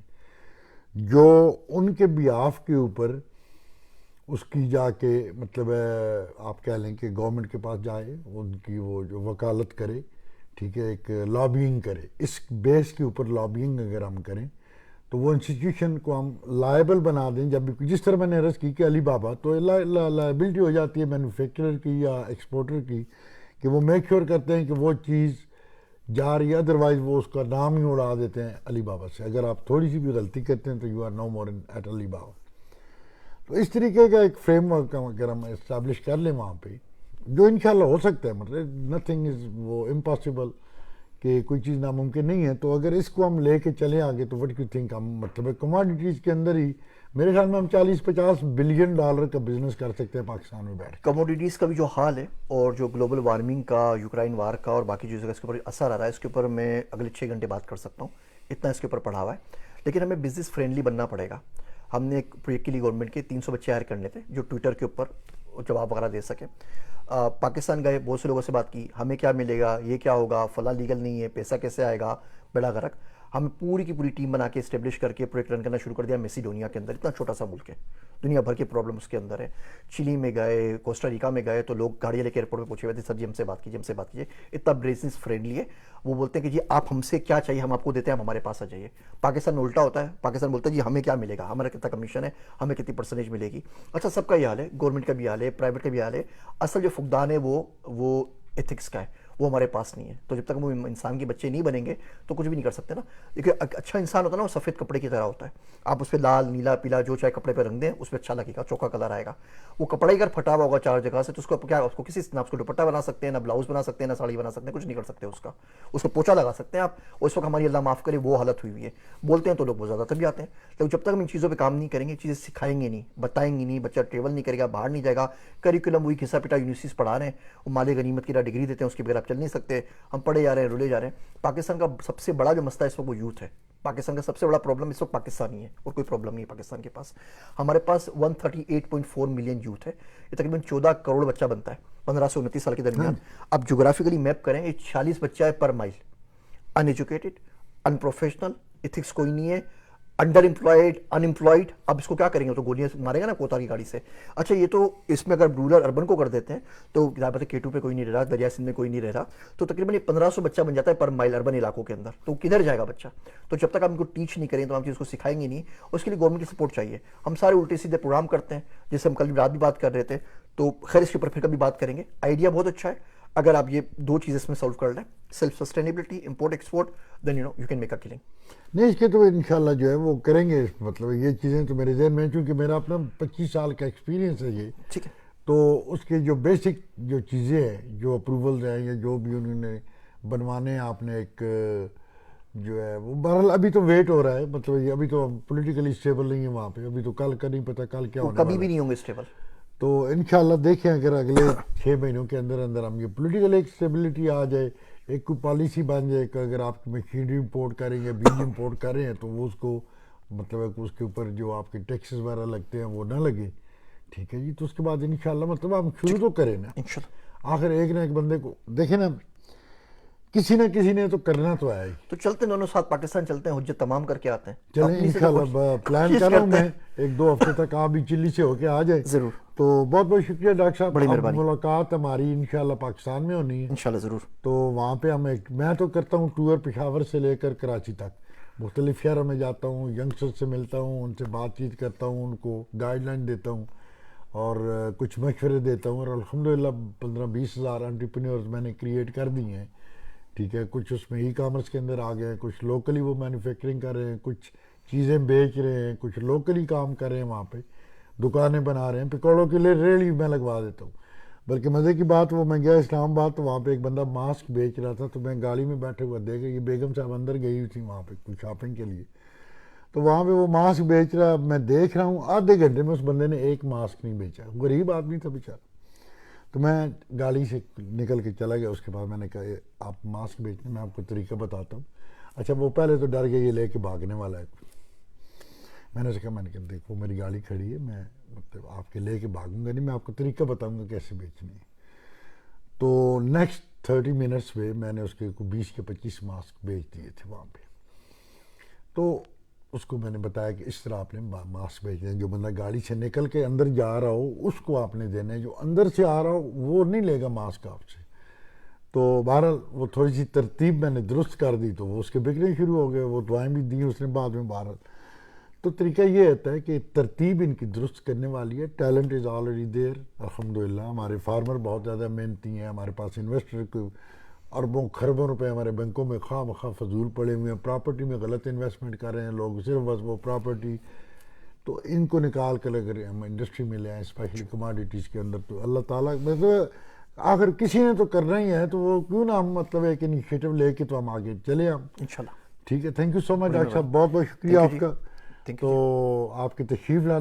جو ان کے بیاف کے اوپر اس کی جا کے مطلب ہے آپ کہہ لیں کہ گورنمنٹ کے پاس جائے, ان کی وہ جو وکالت کرے, ٹھیک ہے, ایک لابینگ کرے, اس بیس کے اوپر لابینگ اگر ہم کریں تو وہ انسٹیٹیوشن کو ہم لائبل بنا دیں. جب بھی جس طرح میں نے عرض کی کہ علی بابا, تو لائبلٹی ہو جاتی ہے مینوفیکچرر کی یا ایکسپورٹر کی, کہ وہ میک شیور کرتے ہیں کہ وہ چیز جا رہی ہے, ادروائز وہ اس کا نام ہی اڑا دیتے ہیں علی بابا سے. اگر آپ تھوڑی سی بھی غلطی کرتے ہیں تو you are no more at Ali Baba. تو اس طریقے کا ایک فریم ورک اگر ہم اسٹیبلش کر لیں وہاں پہ, جو انشاءاللہ ہو سکتا ہے, مطلب نتھنگ از وہ امپاسبل, کہ کوئی چیز ناممکن نہیں ہے. تو اگر اس کو ہم لے کے چلیں آگے تو وٹ یو تھنک, ہم مطلب کموڈیٹیز کے اندر ہی میرے خیال میں ہم $40-50 بلین کا بزنس کر سکتے ہیں پاکستان میں بیٹھ. کموڈیٹیز کا بھی جو حال ہے اور جو گلوبل وارمنگ کا, یوکرائن وار کا اور باقی چیزوں کا اس کے اوپر اثر آ رہا ہے, اس کے اوپر میں اگلے 6 گھنٹے بات کر سکتا ہوں, اتنا اس کے اوپر پڑھا ہوا ہے. لیکن ہمیں بزنس فرینڈلی بننا پڑے گا. ہم نے ایک پروجیکٹ کے لیے گورنمنٹ کے 300 بچے ہائر کرنے تھے جو ٹویٹر کے اوپر جواب وغیرہ دے سکیں. پاکستان گئے, بہت سے لوگوں سے بات کی, ہمیں کیا ملے گا, یہ کیا ہوگا, فلاں لیگل نہیں ہے, پیسہ کیسے آئے گا, بیڑا غرق. ہم پوری کی پوری ٹیم بنا کے اسٹیبلش کر کے پروجیکٹ رن کرنا شروع کر دیا میسیڈونیا کے اندر. اتنا چھوٹا سا ملک ہے, دنیا بھر کی پرابلم اس کے اندر ہے. چلی میں گئے, کوسٹا ریکا میں گئے تو لوگ گاڑیاں لے کے ایئرپورٹ پہ پہنچے ہوئے تھے, سر جی ہم سے بات کیجیے, ہم سے بات کیجیے. اتنا بزنس فرینڈلی ہے. وہ بولتے ہیں کہ جی آپ ہم سے کیا چاہیے ہم آپ کو دیتے ہیں, ہم ہمارے پاس آ جائیے. پاکستان میں الٹا ہوتا ہے, پاکستان بولتا ہے جی ہمیں کیا ملے گا, ہمارا کتنا کمیشن ہے, ہمیں کتنی پرسنٹیج ملے گی. اچھا سب کا یہ حال ہے, گورنمنٹ کا بھی حال ہے, پرائیویٹ کا بھی حال ہے. اصل جو فقدان ہے وہ ایتھکس کا ہے, وہ ہمارے پاس نہیں ہے. تو جب تک وہ انسان کے بچے نہیں بنیں گے تو کچھ بھی نہیں کر سکتے نا. دیکھیے اچھا انسان ہوتا ہے نا, وہ سفید کپڑے کی طرح ہوتا ہے. آپ اس پہ لال نیلا پیلا جو چاہے کپڑے پہ رنگ دیں, اس پہ اچھا لگے گا, چوکا کلر آئے گا. وہ کپڑا ہی اگر پھٹا ہوا ہوگا 4 جگہ سے تو اس کو کیا, اس کو کسی نہ اس کو دوپٹہ بنا سکتے ہیں, نہ بلاؤز بنا سکتے ہیں, نہ ساڑی بنا سکتے ہیں, کچھ نہیں کر سکتے اس کا. اس کو پوچھا لگا سکتے ہیں آپ. اس وقت ہماری اللہ معاف کرے وہ حالت ہوئی ہے. بولتے ہیں تو لوگ بہت زیادہ تب بھی آتے ہیں. لیکن جب تک ہم ان چیزوں پہ کام نہیں کریں گے, چیزیں سکھائیں گے نہیں, بتائیں گے نہیں, بچہ ٹریول نہیں کرے گا, باہر نہیں جائے گا. کریکولم وہی گھسا پٹا یونیورسٹیز پڑھا رہے ہیں, وہ مال غنیمت کی ڈگری دیتے ہیں, اس کے بغیر آپ چل نہیں سکتے. ہم پڑھے جا رہے ہیں, رولے جا رہے ہیں. پاکستان کا سب سے بڑا جو مسئلہ اس وقت وہ یوتھ ہے. پاکستان کا سب سے بڑا پرابلم اس وقت پاکستانی ہے, اور کوئی پرابلم نہیں ہے پاکستان کے پاس. ہمارے پاس 138.4 ملین یوتھ ہے, یہ تقریباً 14 کروڑ بچہ بنتا ہے 15 سے 29 سال کے درمیان. اب جغرافیکلی میپ کریں, یہ 46 بچہ ہے پر مائل. ان ایجوکیٹڈ, ان پروفیشنل, ایتھکس کوئی نہیں ہے, انڈر امپلائڈ, ان امپلائڈ. اب اس کو کیا کریں گے, تو گولیاں مارے گا نا کوتا کی گاڑی سے. اچھا یہ تو اس میں اگر رورل اربن کو کر دیتے ہیں تو ظاہر ہے K2 پہ کوئی نہیں رہ رہا, دریا سندھ میں کوئی نہیں رہ رہا, تو تقریباً 1500 بچہ بن جاتا ہے پر مائل اربن علاقوں کے اندر. تو کدھر جائے گا بچہ؟ تو جب تک ہم ان کو ٹیچ نہیں کریں تو ہم چیز کو سکھائیں گے نہیں. اس کے لیے گورنمنٹ کی سپورٹ چاہیے. ہم سارے الٹے سیدھے پروگرام کرتے ہیں, جیسے ہم کل رات بھی بات کر رہے تھے, تو خیر اس کے اوپر پھر کبھی بات کریں گے. آئیڈیا بہت اچھا ہے, اگر آپ یہ 2 چیزیں اس میں سالو کر لیں, self sustainability, import export, then you can make a killing. نہیں اس کے تو انشاءاللہ جو ہے وہ کریں گے. مطلب یہ چیزیں تو میرے ذہن میں, چونکہ میرا اپنا 25 سال کا ایکسپیرینس ہے یہ, ٹھیک ہے, تو اس کے جو بیسک جو چیزیں ہیں, جو اپروولز ہیں یا جو بھی انہوں نے بنوانے ہیں, آپ نے ایک جو ہے وہ بہرحال ابھی تو ویٹ ہو رہا ہے. مطلب یہ ابھی تو پولیٹیکلی اسٹیبل نہیں ہے وہاں پہ, ابھی تو کل کا نہیں پتہ کل کیا ہونے والا ہے. کبھی بھی نہیں ہوں گے اسٹیبل. تو انشاءاللہ دیکھیں اگر اگلے 6 مہینوں کے اندر اندر ہم یہ پولیٹیکل ایک اسٹیبلٹی آ جائے, ایک کوئی پالیسی بن جائے کہ اگر آپ مشینری امپورٹ کریں یا بیج امپورٹ کریں ہیں تو وہ اس کو مطلب ہے کہ اس کے اوپر جو آپ کے ٹیکسز وغیرہ لگتے ہیں وہ نہ لگے, ٹھیک ہے جی. تو اس کے بعد انشاءاللہ مطلب ہم شروع تو کریں نا, انشاءاللہ. آخر ایک نہ ایک بندے کو دیکھیں نا, کسی نہ کسی نے تو کرنا تو آیا ہی. تو چلتے دونوں ساتھ پاکستان چلتے ہیں, حجت تمام کر کے آتے ہیں. چلیں انشاءاللہ پلان کر رہا ہوں میں 1-2 ہفتے تک آپ بھی چلی سے ہو کے آ جائے ضرور. تو بہت بہت شکریہ ڈاکٹر صاحب. بڑی اب مہربانی. ملاقات ہماری انشاءاللہ پاکستان میں ہونی ہے انشاءاللہ ضرور. تو وہاں پہ میں تو کرتا ہوں ٹور پشاور سے لے کر کراچی تک, مختلف شہروں میں جاتا ہوں, ینگسٹر سے ملتا ہوں, ان سے بات چیت کرتا ہوں, ان کو گائیڈ لائن دیتا ہوں اور کچھ مشورے دیتا ہوں, اور الحمدللہ 15-20 ہزار انٹرپرینیورز میں نے کریٹ کر دی ہیں, ٹھیک ہے. کچھ اس میں ای کامرس کے اندر آ گئے ہیں, کچھ لوکلی وہ مینوفیکچرنگ کر رہے ہیں, کچھ چیزیں بیچ رہے ہیں, کچھ لوکلی کام کر رہے ہیں, وہاں پہ دکانیں بنا رہے ہیں. پکوڑوں کے لیے ریڑھی میں لگوا دیتا ہوں. بلکہ مزے کی بات, وہ میں گیا اسلام آباد تو وہاں پہ ایک بندہ ماسک بیچ رہا تھا, تو میں گاڑی میں بیٹھے ہوا دیکھا, یہ بیگم صاحب اندر گئی ہوئی تھی وہاں پہ کچھ شاپنگ کے لیے, تو وہاں پہ وہ ماسک بیچ رہا, میں دیکھ رہا ہوں آدھے گھنٹے میں اس بندے نے ایک ماسک نہیں بیچا. غریب آدمی تھا بیچارہ. تو میں گاڑی سے نکل کے چلا گیا. اس کے بعد میں نے کہا آپ ماسک بیچنے, میں آپ کو طریقہ بتاتا ہوں. اچھا وہ پہلے تو ڈر گیا یہ لے کے بھاگنے والا ہے. میں نے اسے کہا, میں نے کہا دیکھو میری گاڑی کھڑی ہے, میں مطلب آپ کے لے کے بھاگوں گا نہیں, میں آپ کو طریقہ بتاؤں گا کیسے بیچنی ہے. تو نیکسٹ 30 منٹس میں میں نے اس کے 20 کے 25 ماسک بیچ دیے تھے وہاں پہ. تو اس کو میں نے بتایا کہ اس طرح آپ نے ماسک بیچنے ہیں, جو بندہ گاڑی سے نکل کے اندر جا رہا ہو اس کو آپ نے دینا ہے, جو اندر سے آ رہا ہو وہ نہیں لے گا ماسک آپ سے. تو بہرحال وہ تھوڑی سی ترتیب میں نے درست کر دی تو وہ اس کے بکنے شروع ہو گئے, وہ دعائیں بھی دی اس نے بعد میں. بہرحال تو طریقہ یہ ہوتا ہے کہ ترتیب ان کی درست کرنے والی ہے. ٹیلنٹ از آلریڈی دیر الحمدللہ. ہمارے فارمر بہت زیادہ محنتی ہیں, ہمارے پاس انویسٹر کو اربوں خربوں روپے ہمارے بینکوں میں خواہ مخواہ فضول پڑے ہوئے ہیں, پراپرٹی میں غلط انویسٹمنٹ کر رہے ہیں لوگ, صرف بس وہ پراپرٹی. تو ان کو نکال کر اگر ہم انڈسٹری میں لے آئیں اسپیشلی کموڈیٹیز کے اندر, تو اللہ تعالیٰ مطلب آخر کسی نے تو کرنا ہی ہے, تو وہ کیوں نہ ہم مطلب ایک انیشیٹو لے کے تو ہم آگے چلے ہم انشاءاللہ. ٹھیک ہے. Thank you so much doctor صاحب, بہت بہت شکریہ آپ کا. تو آپ کی تشریف لانے